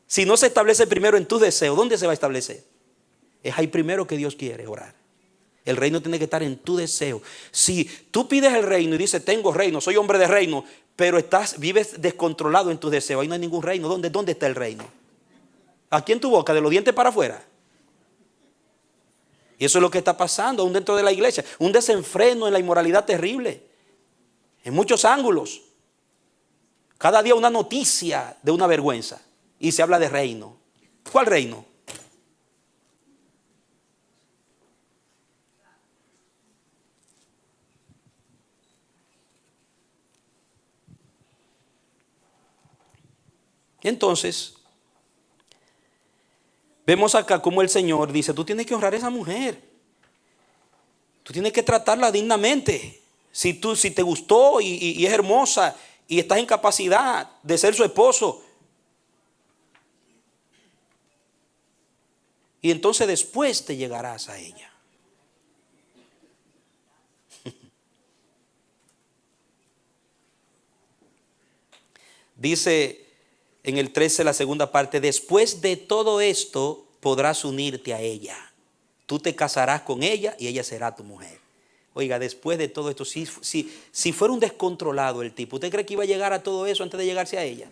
[SPEAKER 1] Si no se establece primero en tus deseos, ¿dónde se va a establecer? Es ahí primero que Dios quiere orar. El reino tiene que estar en tu deseo. Si tú pides el reino y dices, tengo reino, soy hombre de reino, pero vives descontrolado en tus deseos, ahí no hay ningún reino. ¿Dónde está el reino? Aquí en tu boca, de los dientes para afuera. Y eso es lo que está pasando aún dentro de la iglesia. Un desenfreno en la inmoralidad terrible. En muchos ángulos. Cada día una noticia de una vergüenza. Y se habla de reino. ¿Cuál reino? Entonces, vemos acá como el Señor dice, tú tienes que honrar a esa mujer. Tú tienes que tratarla dignamente. Si te gustó y es hermosa y estás en capacidad de ser su esposo. Y entonces después te llegarás a ella. Dice en el 13, la segunda parte, después de todo esto podrás unirte a ella. Tú te casarás con ella y ella será tu mujer. Oiga, después de todo esto, si fuera un descontrolado el tipo, ¿usted cree que iba a llegar a todo eso antes de llegarse a ella?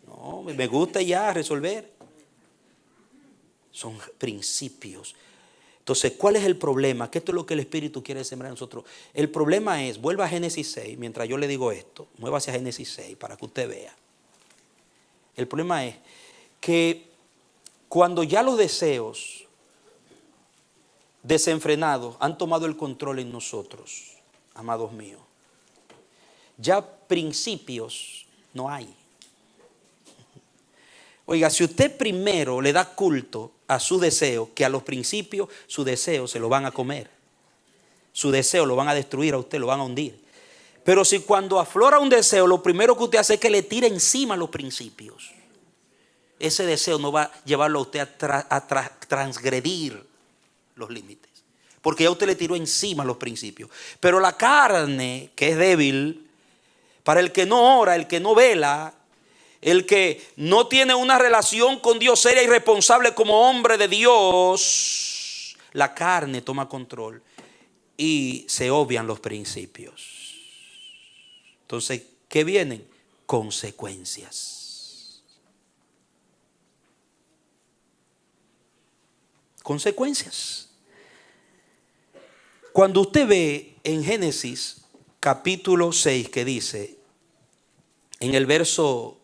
[SPEAKER 1] No, me gusta ya resolver. Son principios. Entonces, ¿cuál es el problema? Que esto es lo que el Espíritu quiere sembrar en nosotros. El problema es, vuelva a Génesis 6, mientras yo le digo esto, mueva hacia Génesis 6 para que usted vea. El problema es que cuando ya los deseos desenfrenados han tomado el control en nosotros, amados míos, ya principios no hay. Oiga, si usted primero le da culto a su deseo que a los principios, su deseo se lo van a comer. Su deseo lo van a destruir a usted, lo van a hundir. Pero si cuando aflora un deseo, lo primero que usted hace es que le tire encima los principios, ese deseo no va a llevarlo a usted a transgredir los límites. Porque ya usted le tiró encima los principios. Pero la carne, que es débil, para el que no ora, el que no vela, el que no tiene una relación con Dios seria y responsable como hombre de Dios, la carne toma control y se obvian los principios. Entonces, ¿qué vienen? Consecuencias. Consecuencias. Cuando usted ve en Génesis capítulo 6 que dice, en el verso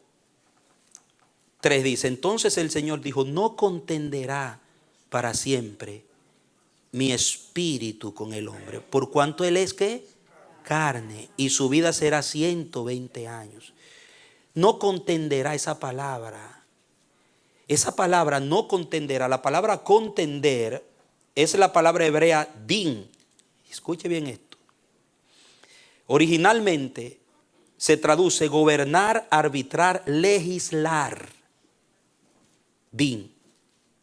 [SPEAKER 1] 3 dice, entonces el Señor dijo, no contenderá para siempre mi espíritu con el hombre, por cuanto él es ¿qué? Carne, y su vida será 120 años. No contenderá, esa palabra no contenderá. La palabra contender es la palabra hebrea din. Escuche bien esto. Originalmente se traduce gobernar, arbitrar, legislar. Din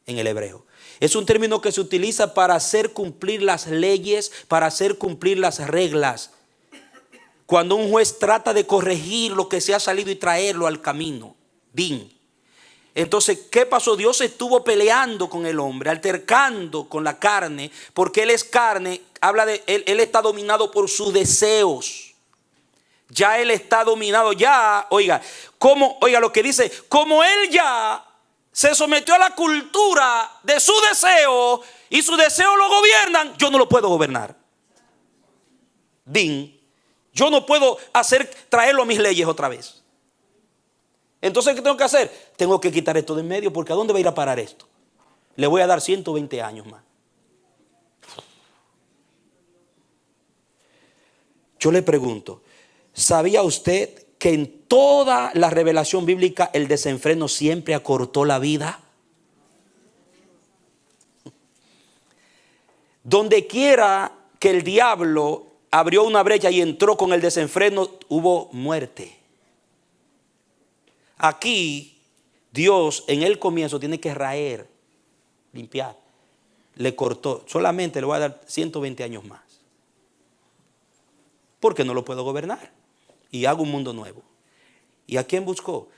[SPEAKER 1] en el hebreo. Es un término que se utiliza para hacer cumplir las leyes, para hacer cumplir las reglas. Cuando un juez trata de corregir lo que se ha salido y traerlo al camino. Din. Entonces, ¿qué pasó? Dios estuvo peleando con el hombre, altercando con la carne, porque él es carne, habla de él está dominado por sus deseos. Ya él está dominado, ya, oiga lo que dice, como él ya se sometió a la cultura de su deseo y sus deseos lo gobiernan, yo no lo puedo gobernar. Din, yo no puedo traerlo a mis leyes otra vez. Entonces, ¿qué tengo que hacer? Tengo que quitar esto de en medio, porque ¿a dónde va a ir a parar esto? Le voy a dar 120 años más. Yo le pregunto, ¿sabía usted que en toda la revelación bíblica el desenfreno siempre acortó la vida? Donde quiera que el diablo abrió una brecha y entró con el desenfreno, hubo muerte. Aquí Dios en el comienzo tiene que raer, limpiar. Le cortó, solamente le voy a dar 120 años más. Porque no lo puedo gobernar. Y hago un mundo nuevo. ¿Y a quién buscó?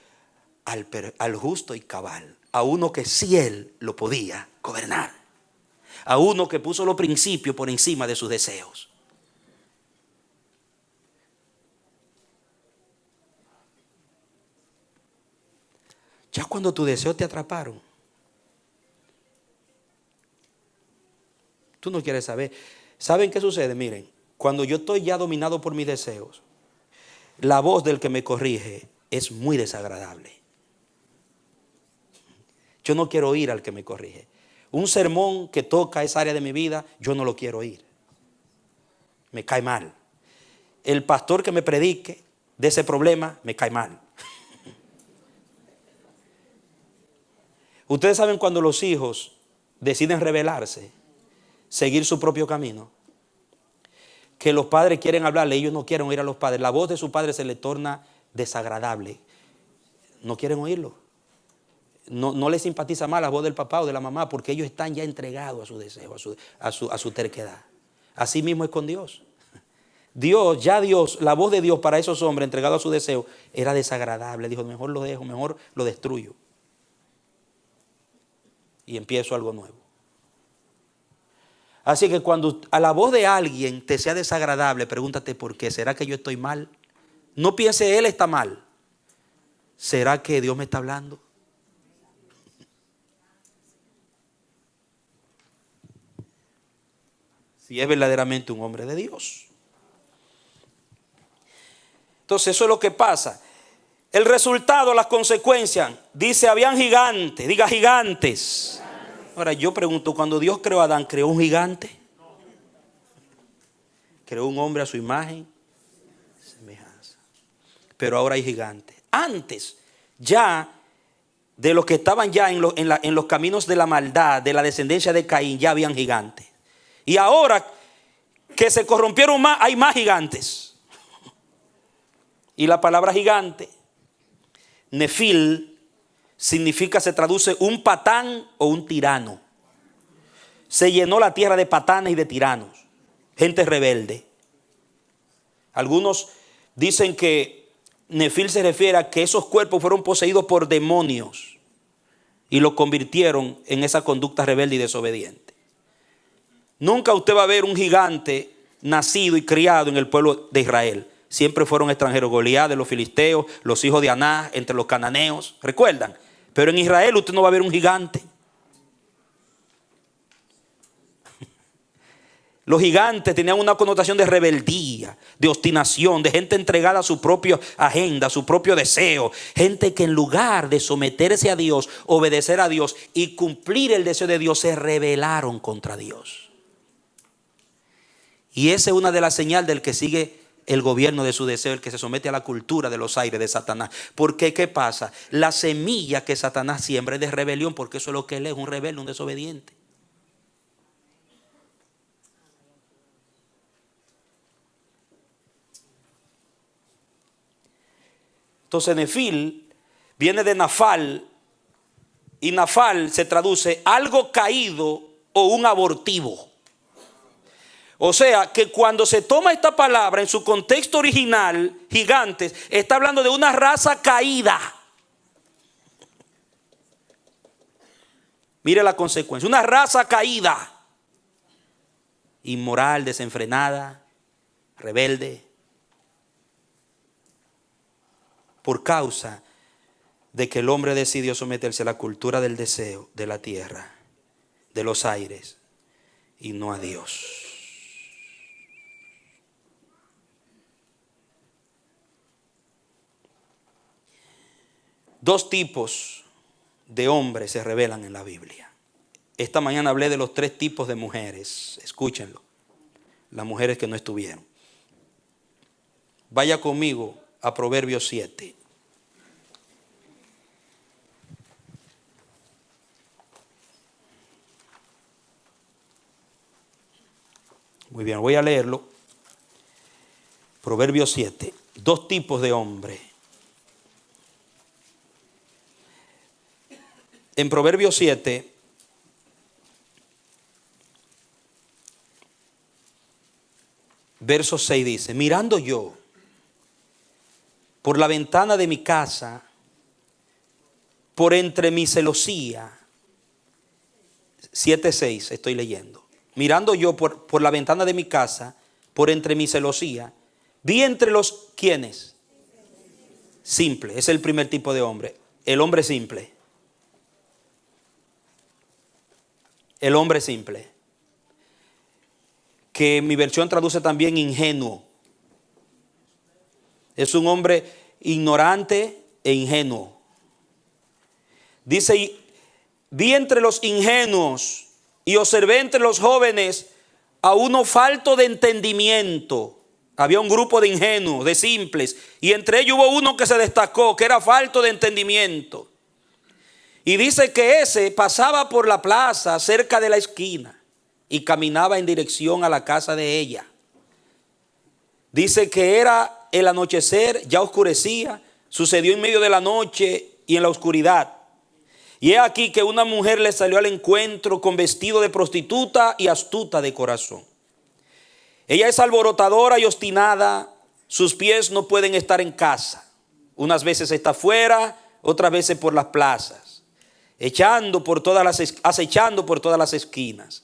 [SPEAKER 1] Al justo y cabal. A uno que sí él lo podía gobernar. A uno que puso los principios por encima de sus deseos. Ya cuando tus deseos te atraparon, tú no quieres saber. ¿Saben qué sucede? Miren, cuando yo estoy ya dominado por mis deseos, la voz del que me corrige es muy desagradable. Yo no quiero oír al que me corrige. Un sermón que toca esa área de mi vida, yo no lo quiero oír. Me cae mal. El pastor que me predique de ese problema, me cae mal. Ustedes saben cuando los hijos deciden rebelarse, seguir su propio camino, que los padres quieren hablarle, ellos no quieren oír a los padres. La voz de su padre se les torna desagradable. No quieren oírlo. No les simpatiza más la voz del papá o de la mamá, porque ellos están ya entregados a su deseo, a su terquedad. Así mismo es con Dios. Dios, la voz de Dios para esos hombres entregados a su deseo era desagradable. Dijo, mejor lo dejo, mejor lo destruyo. Y empiezo algo nuevo. Así que cuando a la voz de alguien te sea desagradable, pregúntate por qué. ¿Será que yo estoy mal? No piense él está mal. ¿Será que Dios me está hablando? Si es verdaderamente un hombre de Dios. Entonces eso es lo que pasa. El resultado, las consecuencias. Dice, habían gigantes. Diga gigantes. Ahora yo pregunto, cuando Dios creó a Adán, ¿creó un gigante? Creó un hombre a su imagen, semejanza. Pero ahora hay gigantes. Antes ya de los que estaban ya en los caminos de la maldad, de la descendencia de Caín, ya habían gigantes. Y ahora que se corrompieron más, hay más gigantes. Y la palabra gigante, Nefil, significa, se traduce un patán o un tirano. Se llenó la tierra de patanes y de tiranos, gente rebelde. Algunos dicen que Nefil se refiere a que esos cuerpos fueron poseídos por demonios y los convirtieron en esa conducta rebelde y desobediente. Nunca usted va a ver un gigante nacido y criado en el pueblo de Israel. Siempre fueron extranjeros. Goliat de los filisteos, los hijos de Aná entre los cananeos. ¿Recuerdan? Pero en Israel usted no va a ver un gigante. Los gigantes tenían una connotación de rebeldía, de obstinación, de gente entregada a su propia agenda, a su propio deseo. Gente que en lugar de someterse a Dios, obedecer a Dios y cumplir el deseo de Dios, se rebelaron contra Dios. Y esa es una de las señales del que sigue el gobierno de su deseo, el que se somete a la cultura de los aires de Satanás. Porque ¿qué pasa? La semilla que Satanás siembra es de rebelión, porque eso es lo que él es, un rebelde, un desobediente. Entonces Nefil viene de Nafal, y Nafal se traduce algo caído o un abortivo. O sea que cuando se toma esta palabra en su contexto original, gigantes, está hablando de una raza caída. Mire la consecuencia, una raza caída, inmoral, desenfrenada, rebelde, por causa de que el hombre decidió someterse a la cultura del deseo de la tierra, de los aires, y no a Dios. Dos tipos de hombres se revelan en la Biblia. Esta mañana hablé de los 3 tipos de mujeres. Escúchenlo. Las mujeres que no estuvieron. Vaya conmigo a Proverbios 7. Muy bien, voy a leerlo. Proverbios 7. 2 tipos de hombres. En Proverbios 7, verso 6 dice, mirando yo por la ventana de mi casa, por entre mi celosía, 7:6 estoy leyendo, mirando yo por la ventana de mi casa, por entre mi celosía, vi entre los, ¿quiénes? Simple, es el primer tipo de hombre, el hombre simple. El hombre simple, que mi versión traduce también ingenuo. Es un hombre ignorante e ingenuo. Dice, vi entre los ingenuos y observé entre los jóvenes a uno falto de entendimiento. Había un grupo de ingenuos, de simples, y entre ellos hubo uno que se destacó, que era falto de entendimiento. Y dice que ese pasaba por la plaza cerca de la esquina y caminaba en dirección a la casa de ella. Dice que era el anochecer, ya oscurecía, sucedió en medio de la noche y en la oscuridad. Y he aquí que una mujer le salió al encuentro con vestido de prostituta y astuta de corazón. Ella es alborotadora y obstinada, sus pies no pueden estar en casa. Unas veces está fuera, otras veces por las plazas, acechando por todas las esquinas.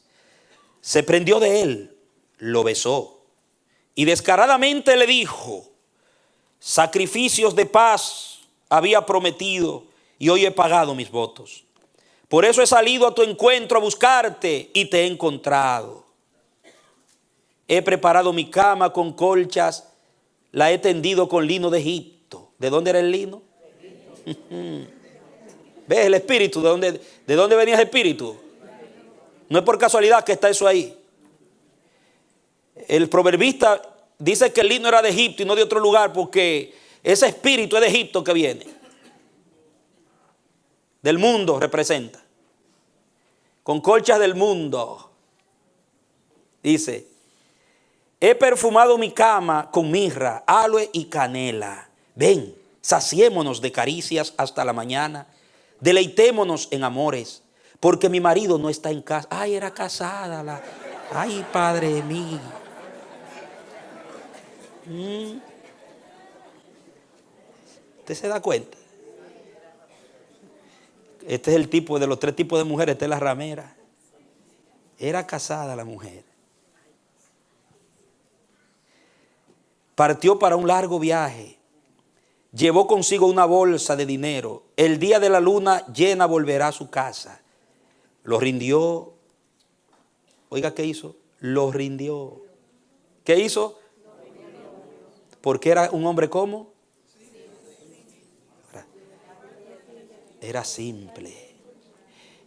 [SPEAKER 1] Se prendió de él, lo besó y descaradamente le dijo: sacrificios de paz había prometido y hoy he pagado mis votos. Por eso he salido a tu encuentro a buscarte y te he encontrado. He preparado mi cama con colchas, la he tendido con lino de Egipto. ¿De dónde era el lino? ¿Ves el espíritu? ¿De dónde venía ese espíritu? No es por casualidad que está eso ahí. El proverbista dice que el lino era de Egipto y no de otro lugar, porque ese espíritu es de Egipto que viene. Del mundo representa. Con colchas del mundo. Dice: he perfumado mi cama con mirra, aloe y canela. Ven, saciémonos de caricias hasta la mañana. Deleitémonos en amores, porque mi marido no está en casa. Ay, era casada. Ay, padre mío. ¿Usted se da cuenta? Este es el tipo de los 3 tipos de mujeres. Esta es la ramera. Era casada la mujer. Partió para un largo viaje. Llevó consigo una bolsa de dinero. El día de la luna llena volverá a su casa. Lo rindió. Oiga, ¿qué hizo? Lo rindió. ¿Qué hizo? Porque era un hombre ¿cómo? Era simple.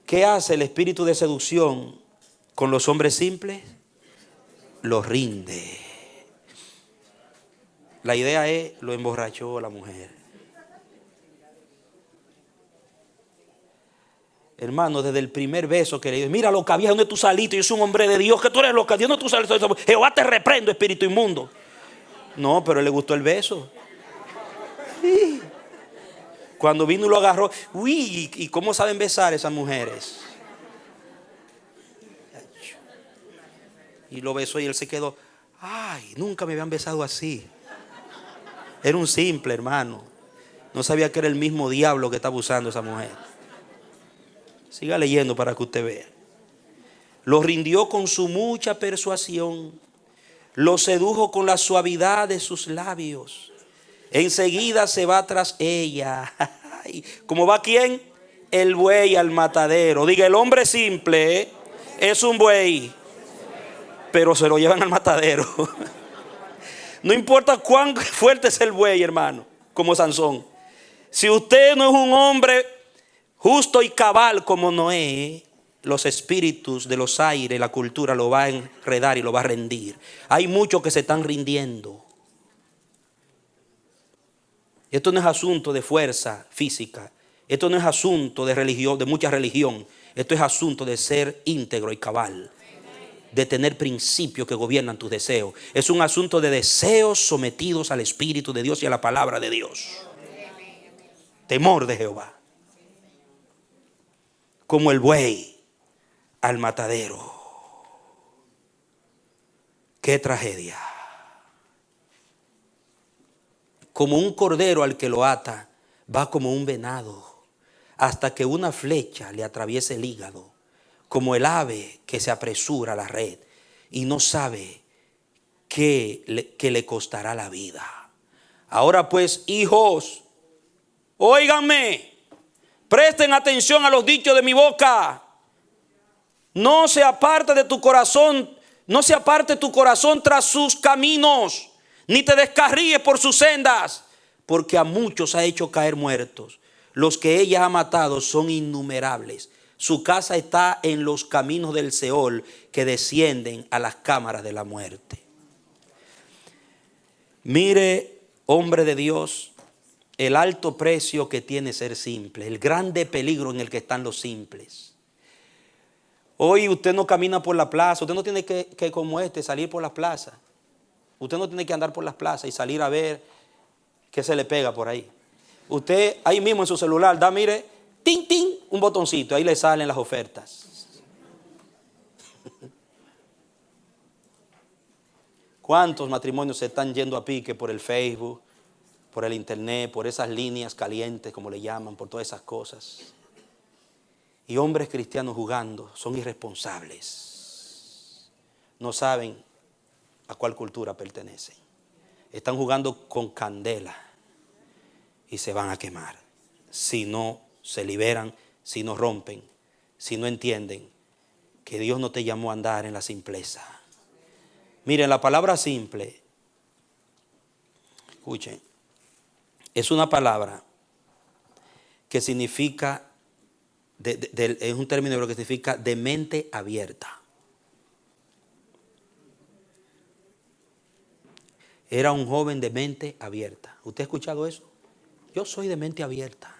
[SPEAKER 1] ¿Qué hace el espíritu de seducción con los hombres simples? Los rinde. La idea es, lo emborrachó la mujer. Hermano, desde el primer beso que le dio: mira lo que había, ¿dónde tú saliste? Yo soy un hombre de Dios, que tú eres loca, ¿dónde tú saliste? Jehová te reprendo, espíritu inmundo. No, pero le gustó el beso. Sí. Cuando vino y lo agarró, uy, ¿y cómo saben besar esas mujeres? Y lo besó y él se quedó: ay, nunca me habían besado así. Era un simple, hermano. No sabía que era el mismo diablo que estaba usando esa mujer. Siga leyendo para que usted vea. Lo rindió con su mucha persuasión. Lo sedujo con la suavidad de sus labios. Enseguida se va tras ella. ¿Cómo va quién? El buey al matadero. Diga, el hombre simple es un buey, pero se lo llevan al matadero. No importa cuán fuerte es el buey, hermano, como Sansón. Si usted no es un hombre justo y cabal como Noé, los espíritus de los aires, la cultura lo va a enredar y lo va a rendir. Hay muchos que se están rindiendo. Esto no es asunto de fuerza física. Esto no es asunto de religión, de mucha religión. Esto es asunto de ser íntegro y cabal, de tener principios que gobiernan tus deseos. Es un asunto de deseos sometidos al Espíritu de Dios y a la palabra de Dios. Temor de Jehová. Como el buey al matadero. Qué tragedia. Como un cordero al que lo ata, va como un venado, hasta que una flecha le atraviese el hígado. Como el ave que se apresura a la red y no sabe que le costará la vida. Ahora pues, hijos, óiganme, presten atención a los dichos de mi boca. No se aparte de tu corazón, no se aparte tu corazón tras sus caminos, ni te descarríes por sus sendas, porque a muchos ha hecho caer muertos. Los que ella ha matado son innumerables. Su casa está en los caminos del Seol, que descienden a las cámaras de la muerte. Mire, hombre de Dios, el alto precio que tiene ser simple, el grande peligro en el que están los simples. Hoy usted no camina por la plaza, usted no tiene que como salir por la plaza. Usted no tiene que andar por las plazas y salir a ver qué se le pega por ahí. Usted ahí mismo en su celular da, mire, tin, tin, un botoncito, ahí le salen las ofertas. ¿Cuántos matrimonios se están yendo a pique por el Facebook, por el internet, por esas líneas calientes, como le llaman, por todas esas cosas? Y hombres cristianos jugando, son irresponsables. No saben a cuál cultura pertenecen. Están jugando con candela y se van a quemar si no se liberan, si no rompen, si no entienden que Dios no te llamó a andar en la simpleza. Miren, la palabra simple, escuchen, es una palabra que significa, es un término hebreo que significa de mente abierta. Era un joven de mente abierta. ¿Usted ha escuchado eso? Yo soy de mente abierta.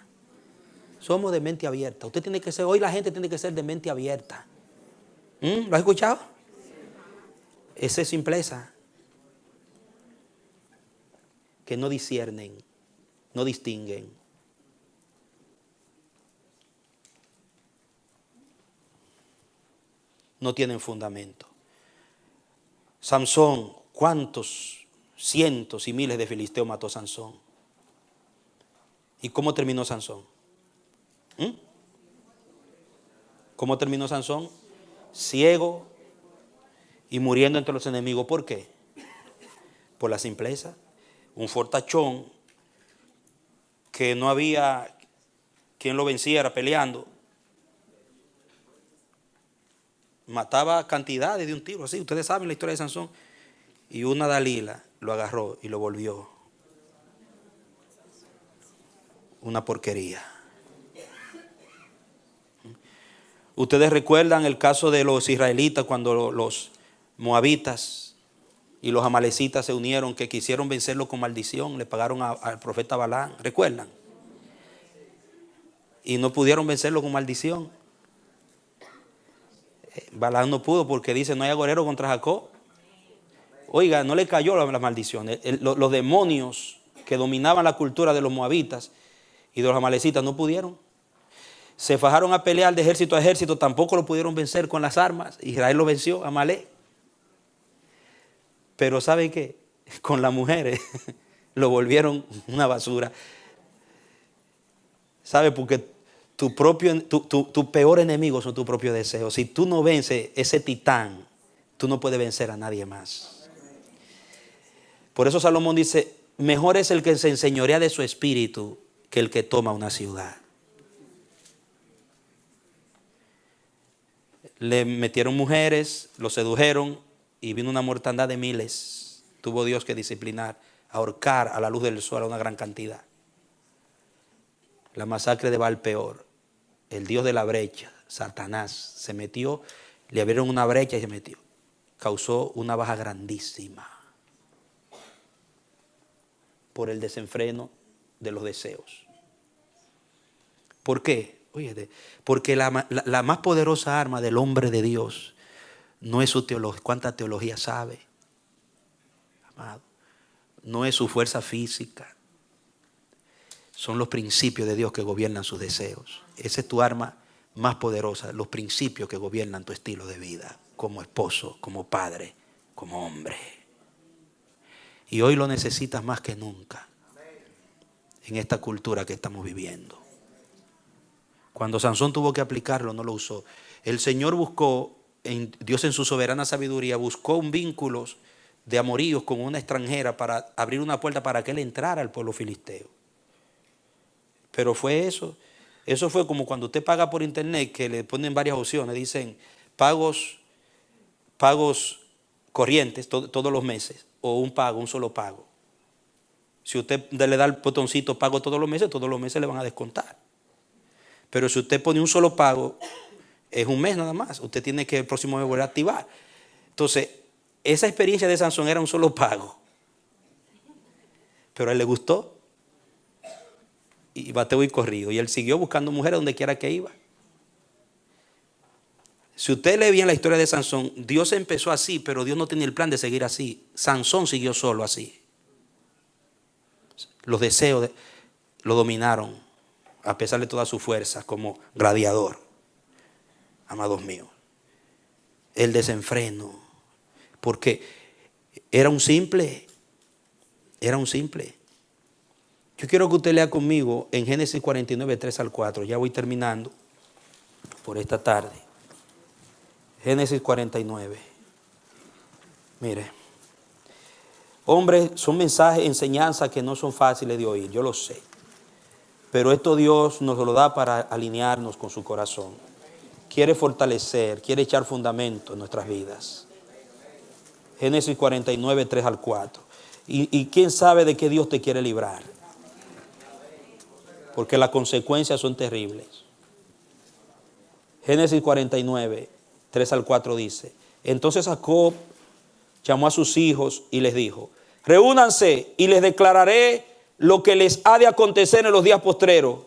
[SPEAKER 1] Somos de mente abierta. Usted tiene que ser, hoy la gente tiene que ser de mente abierta. ¿Lo ha escuchado? Esa es simpleza. Que no disciernen, no distinguen. No tienen fundamento. Sansón, ¿cuántos cientos y miles de filisteos mató Sansón? ¿Y cómo terminó Sansón? ¿Cómo terminó Sansón? Ciego y muriendo entre los enemigos. ¿Por qué? Por la simpleza. Un fortachón que no había quien lo venciera peleando. Mataba cantidades de un tiro, así. Ustedes saben la historia de Sansón. Y una Dalila lo agarró y lo volvió una porquería. Ustedes recuerdan el caso de los israelitas cuando los moabitas y los amalecitas se unieron, que quisieron vencerlo con maldición, le pagaron al profeta Balaam, ¿recuerdan? Y no pudieron vencerlo con maldición. Balaam no pudo porque dice, no hay agorero contra Jacob. Oiga, no le cayó la maldición. Los demonios que dominaban la cultura de los moabitas y de los amalecitas no pudieron. Se fajaron a pelear de ejército a ejército, tampoco lo pudieron vencer con las armas. Israel lo venció, Amalek. Pero ¿saben qué? Con las mujeres lo volvieron una basura. ¿Sabe? Porque tu peor enemigo son tus propios deseos. Si tú no vences ese titán, tú no puedes vencer a nadie más. Por eso Salomón dice, mejor es el que se enseñorea de su espíritu que el que toma una ciudad. Le metieron mujeres, lo sedujeron y vino una mortandad de miles. Tuvo Dios que disciplinar, ahorcar a la luz del sol a una gran cantidad. La masacre de Baal-peor, el dios de la brecha, Satanás, se metió, le abrieron una brecha y se metió. Causó una baja grandísima por el desenfreno de los deseos. ¿Por qué? Oye, porque la más poderosa arma del hombre de Dios no es su teología. ¿Cuánta teología sabe? Amado. No es su fuerza física. Son los principios de Dios que gobiernan sus deseos. Esa es tu arma más poderosa. Los principios que gobiernan tu estilo de vida. Como esposo, como padre, como hombre. Y hoy lo necesitas más que nunca. En esta cultura que estamos viviendo. Cuando Sansón tuvo que aplicarlo, no lo usó. El Señor buscó, Dios en su soberana sabiduría, buscó un vínculo de amoríos con una extranjera para abrir una puerta para que él entrara al pueblo filisteo. Pero fue eso. Eso fue como cuando usted paga por internet, que le ponen varias opciones. Dicen pagos corrientes todos los meses o un solo pago. Si usted le da el botoncito pago todos los meses le van a descontar. Pero si usted pone un solo pago, es un mes nada más. Usted tiene que el próximo mes volver a activar. Entonces, esa experiencia de Sansón era un solo pago. Pero a él le gustó. y bateo y corrido. Y él siguió buscando mujeres donde quiera que iba. Si usted lee bien la historia de Sansón, Dios empezó así, pero Dios no tenía el plan de seguir así. Sansón siguió solo así. Los deseos lo dominaron, a pesar de toda su fuerza, como gladiador. Amados míos, el desenfreno, porque era un simple. Yo quiero que usted lea conmigo en Génesis 49, 3 al 4. Ya voy terminando por esta tarde. Génesis 49. Mire, hombre, son mensajes, enseñanzas que no son fáciles de oír, yo lo sé. Pero esto Dios nos lo da para alinearnos con su corazón. Quiere fortalecer, quiere echar fundamento en nuestras vidas. Génesis 49, 3 al 4. Y quién sabe de qué Dios te quiere librar. Porque las consecuencias son terribles. Génesis 49, 3 al 4 dice: entonces Jacob llamó a sus hijos y les dijo: reúnanse y les declararé lo que les ha de acontecer en los días postreros.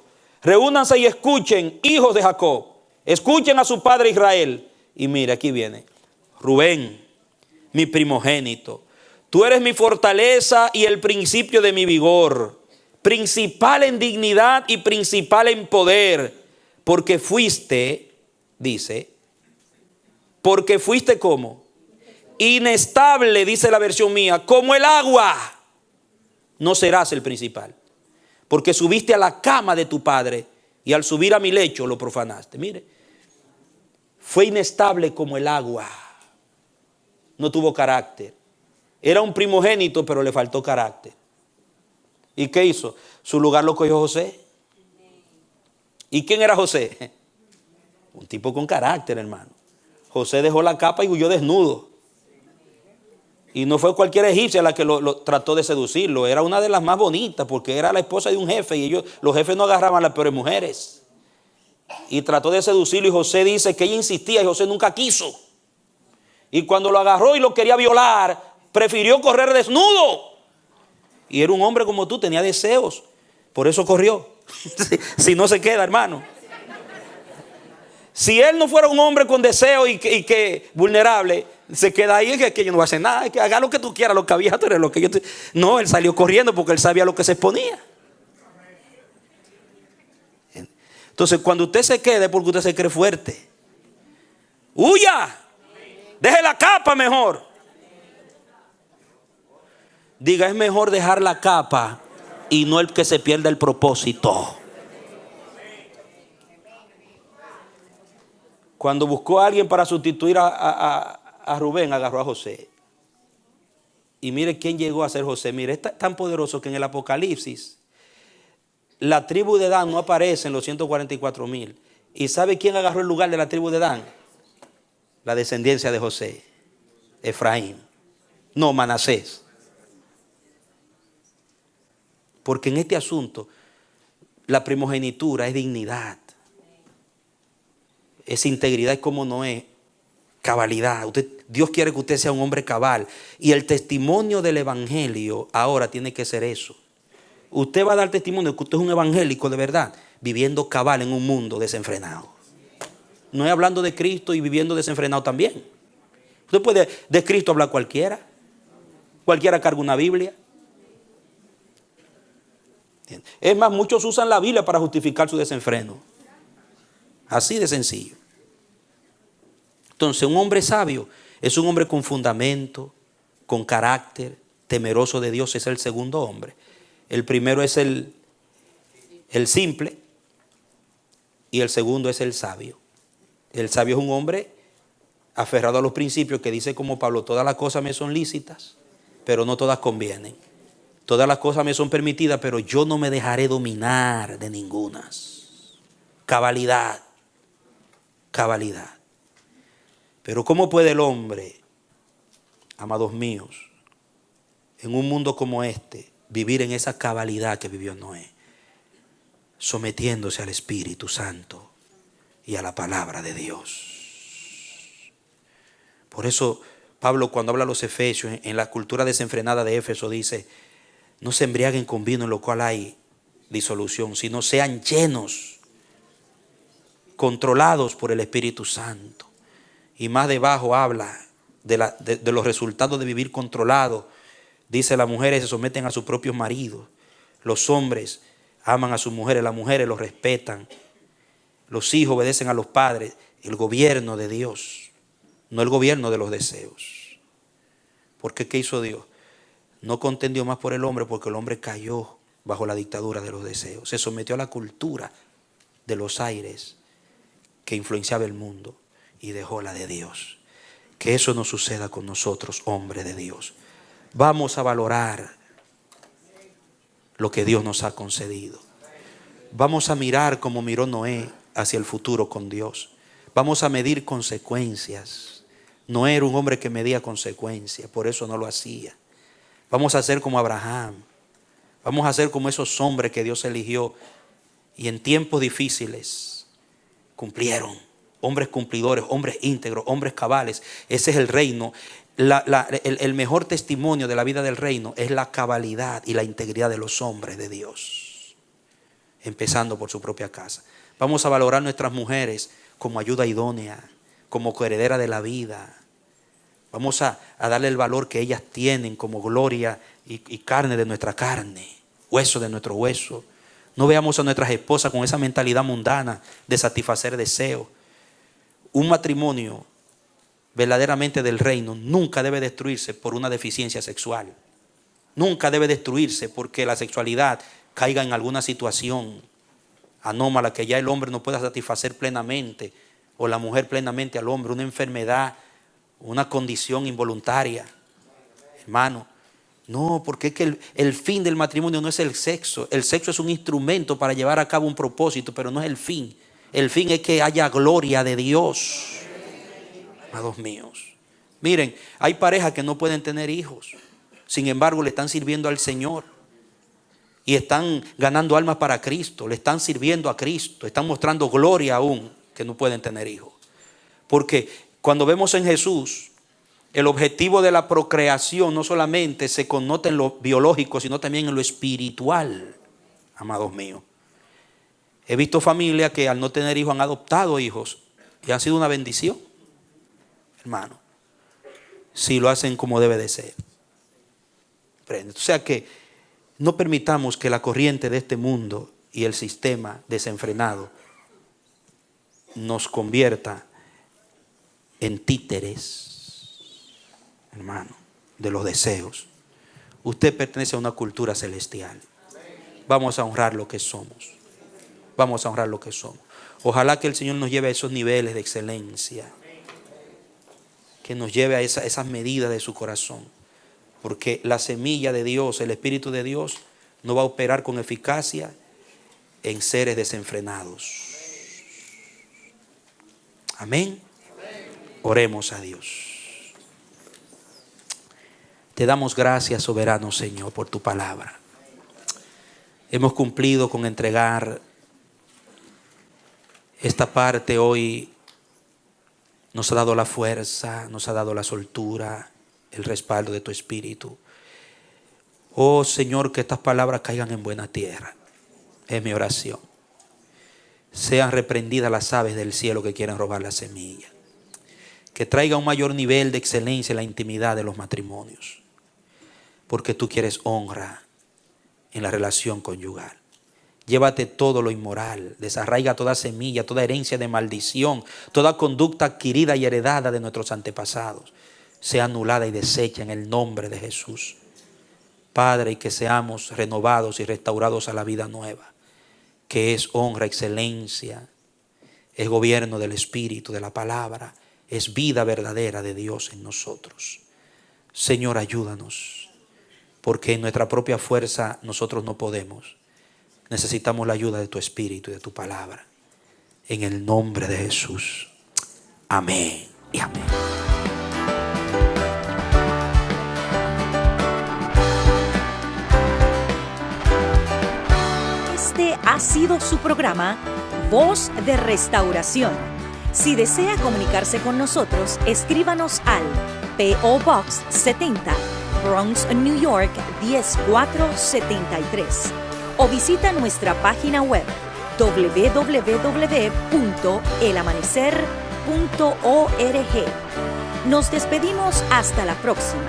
[SPEAKER 1] Reúnanse y escuchen, hijos de Jacob. Escuchen a su padre Israel. Y mire, aquí viene: Rubén, mi primogénito, tú eres mi fortaleza y el principio de mi vigor, principal en dignidad y principal en poder, porque fuiste, dice, porque fuiste como inestable, dice la versión mía, como el agua. No serás el principal, porque subiste a la cama de tu padre y al subir a mi lecho lo profanaste. Mire, fue inestable como el agua. No tuvo carácter. Era un primogénito, pero le faltó carácter. ¿Y qué hizo? Su lugar lo cogió José. ¿Y quién era José? Un tipo con carácter, hermano. José dejó la capa y huyó desnudo. Y no fue cualquier egipcia la que lo trató de seducirlo. Era una de las más bonitas, porque era la esposa de un jefe. Y los jefes no agarraban a las peores mujeres. Y trató de seducirlo, y José dice que ella insistía y José nunca quiso. Y cuando lo agarró y lo quería violar, prefirió correr desnudo. Y era un hombre como tú, tenía deseos. Por eso corrió. Si no se queda, hermano. Si él no fuera un hombre con deseo y que vulnerable, se queda ahí, que yo no voy a hacer nada, que haga lo que tú quieras, lo que había, tú eres lo que yo te... No, él salió corriendo porque él sabía lo que se exponía. Entonces, cuando usted se quede, es porque usted se cree fuerte. ¡Huya! Deje la capa mejor. Diga, es mejor dejar la capa y no el que se pierda el propósito. Cuando buscó a alguien para sustituir a Rubén, agarró a José. Y mire quién llegó a ser José. Mire, es tan poderoso que en el Apocalipsis la tribu de Dan no aparece en los 144,000. ¿Y sabe quién agarró el lugar de la tribu de Dan? La descendencia de José, Efraín, no Manasés. Porque en este asunto la primogenitura es dignidad, es integridad, es como Noé, cabalidad. Dios quiere que usted sea un hombre cabal. Y el testimonio del evangelio ahora tiene que ser eso. Usted va a dar testimonio de que usted es un evangélico de verdad, viviendo cabal en un mundo desenfrenado. No es hablando de Cristo y viviendo desenfrenado también. Usted puede de Cristo hablar cualquiera. Cualquiera carga una Biblia. Es más, muchos usan la Biblia para justificar su desenfreno. Así de sencillo. Entonces, un hombre sabio es un hombre con fundamento, con carácter, temeroso de Dios. Es el segundo hombre. El primero es el simple y el segundo es el sabio. El sabio es un hombre aferrado a los principios, que dice como Pablo: todas las cosas me son lícitas, pero no todas convienen. Todas las cosas me son permitidas, pero yo no me dejaré dominar de ningunas. Cabalidad. Cabalidad. Pero ¿cómo puede el hombre, amados míos, en un mundo como este, vivir en esa cabalidad que vivió Noé? Sometiéndose al Espíritu Santo y a la palabra de Dios. Por eso Pablo, cuando habla a los efesios, en la cultura desenfrenada de Éfeso, dice: no se embriaguen con vino, en lo cual hay disolución, sino sean llenos, controlados por el Espíritu Santo. Y más debajo habla de los resultados de vivir controlado. Dice: las mujeres se someten a sus propios maridos, los hombres aman a sus mujeres, las mujeres los respetan, los hijos obedecen a los padres. El gobierno de Dios, no el gobierno de los deseos. Porque ¿qué hizo Dios? No contendió más por el hombre, porque el hombre cayó bajo la dictadura de los deseos. Se sometió a la cultura de los aires que influenciaba el mundo y dejó la de Dios. Que eso no suceda con nosotros, hombres de Dios. Vamos a valorar lo que Dios nos ha concedido. Vamos a mirar como miró Noé hacia el futuro con Dios. Vamos a medir consecuencias. Noé era un hombre que medía consecuencias, por eso no lo hacía. Vamos a ser como Abraham. Vamos a ser como esos hombres que Dios eligió y en tiempos difíciles cumplieron. Hombres cumplidores, hombres íntegros, hombres cabales. Ese es el reino. El mejor testimonio de la vida del reino es la cabalidad y la integridad de los hombres de Dios, empezando por su propia casa. Vamos a valorar nuestras mujeres como ayuda idónea, como coheredera de la vida. Vamos a darle el valor que ellas tienen como gloria y carne de nuestra carne, hueso de nuestro hueso. No veamos a nuestras esposas con esa mentalidad mundana de satisfacer deseos. Un matrimonio verdaderamente del reino nunca debe destruirse por una deficiencia sexual. Nunca debe destruirse porque la sexualidad caiga en alguna situación anómala que ya el hombre no pueda satisfacer plenamente, o la mujer plenamente al hombre, una enfermedad, una condición involuntaria. Hermano, no, porque es que el fin del matrimonio no es el sexo. El sexo es un instrumento para llevar a cabo un propósito, pero no es el fin. El fin es que haya gloria de Dios. Amados míos, miren, hay parejas que no pueden tener hijos, sin embargo le están sirviendo al Señor y están ganando almas para Cristo, le están sirviendo a Cristo, están mostrando gloria aún que no pueden tener hijos. Porque cuando vemos en Jesús, el objetivo de la procreación no solamente se connota en lo biológico, sino también en lo espiritual, amados míos. He visto familias que al no tener hijos han adoptado hijos y han sido una bendición, hermano, si lo hacen como debe de ser. O sea que no permitamos que la corriente de este mundo y el sistema desenfrenado nos convierta en títeres, hermano, de los deseos. Usted pertenece a una cultura celestial. Vamos a honrar lo que somos. Vamos a honrar lo que somos. Ojalá que el Señor nos lleve a esos niveles de excelencia, que nos lleve a esas medidas de su corazón. Porque la semilla de Dios, el Espíritu de Dios, no va a operar con eficacia en seres desenfrenados. Amén. Oremos a Dios. Te damos gracias, soberano Señor, por tu palabra. Hemos cumplido con entregar esta parte hoy. Nos ha dado la fuerza, nos ha dado la soltura, el respaldo de tu Espíritu. Oh Señor, que estas palabras caigan en buena tierra. Es mi oración. Sean reprendidas las aves del cielo que quieren robar la semilla. Que traiga un mayor nivel de excelencia en la intimidad de los matrimonios. Porque tú quieres honra en la relación conyugal. Llévate todo lo inmoral, desarraiga toda semilla, toda herencia de maldición, toda conducta adquirida y heredada de nuestros antepasados, sea anulada y deshecha en el nombre de Jesús. Padre, y que seamos renovados y restaurados a la vida nueva, que es honra, excelencia, es gobierno del Espíritu, de la palabra, es vida verdadera de Dios en nosotros. Señor, ayúdanos, porque en nuestra propia fuerza nosotros no podemos. Necesitamos la ayuda de tu Espíritu y de tu palabra. En el nombre de Jesús. Amén y amén.
[SPEAKER 2] Este ha sido su programa Voz de Restauración. Si desea comunicarse con nosotros, escríbanos al P.O. Box 70, Bronx, New York 10473. o visita nuestra página web www.elamanecer.org. Nos despedimos hasta la próxima.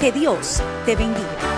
[SPEAKER 2] Que Dios te bendiga.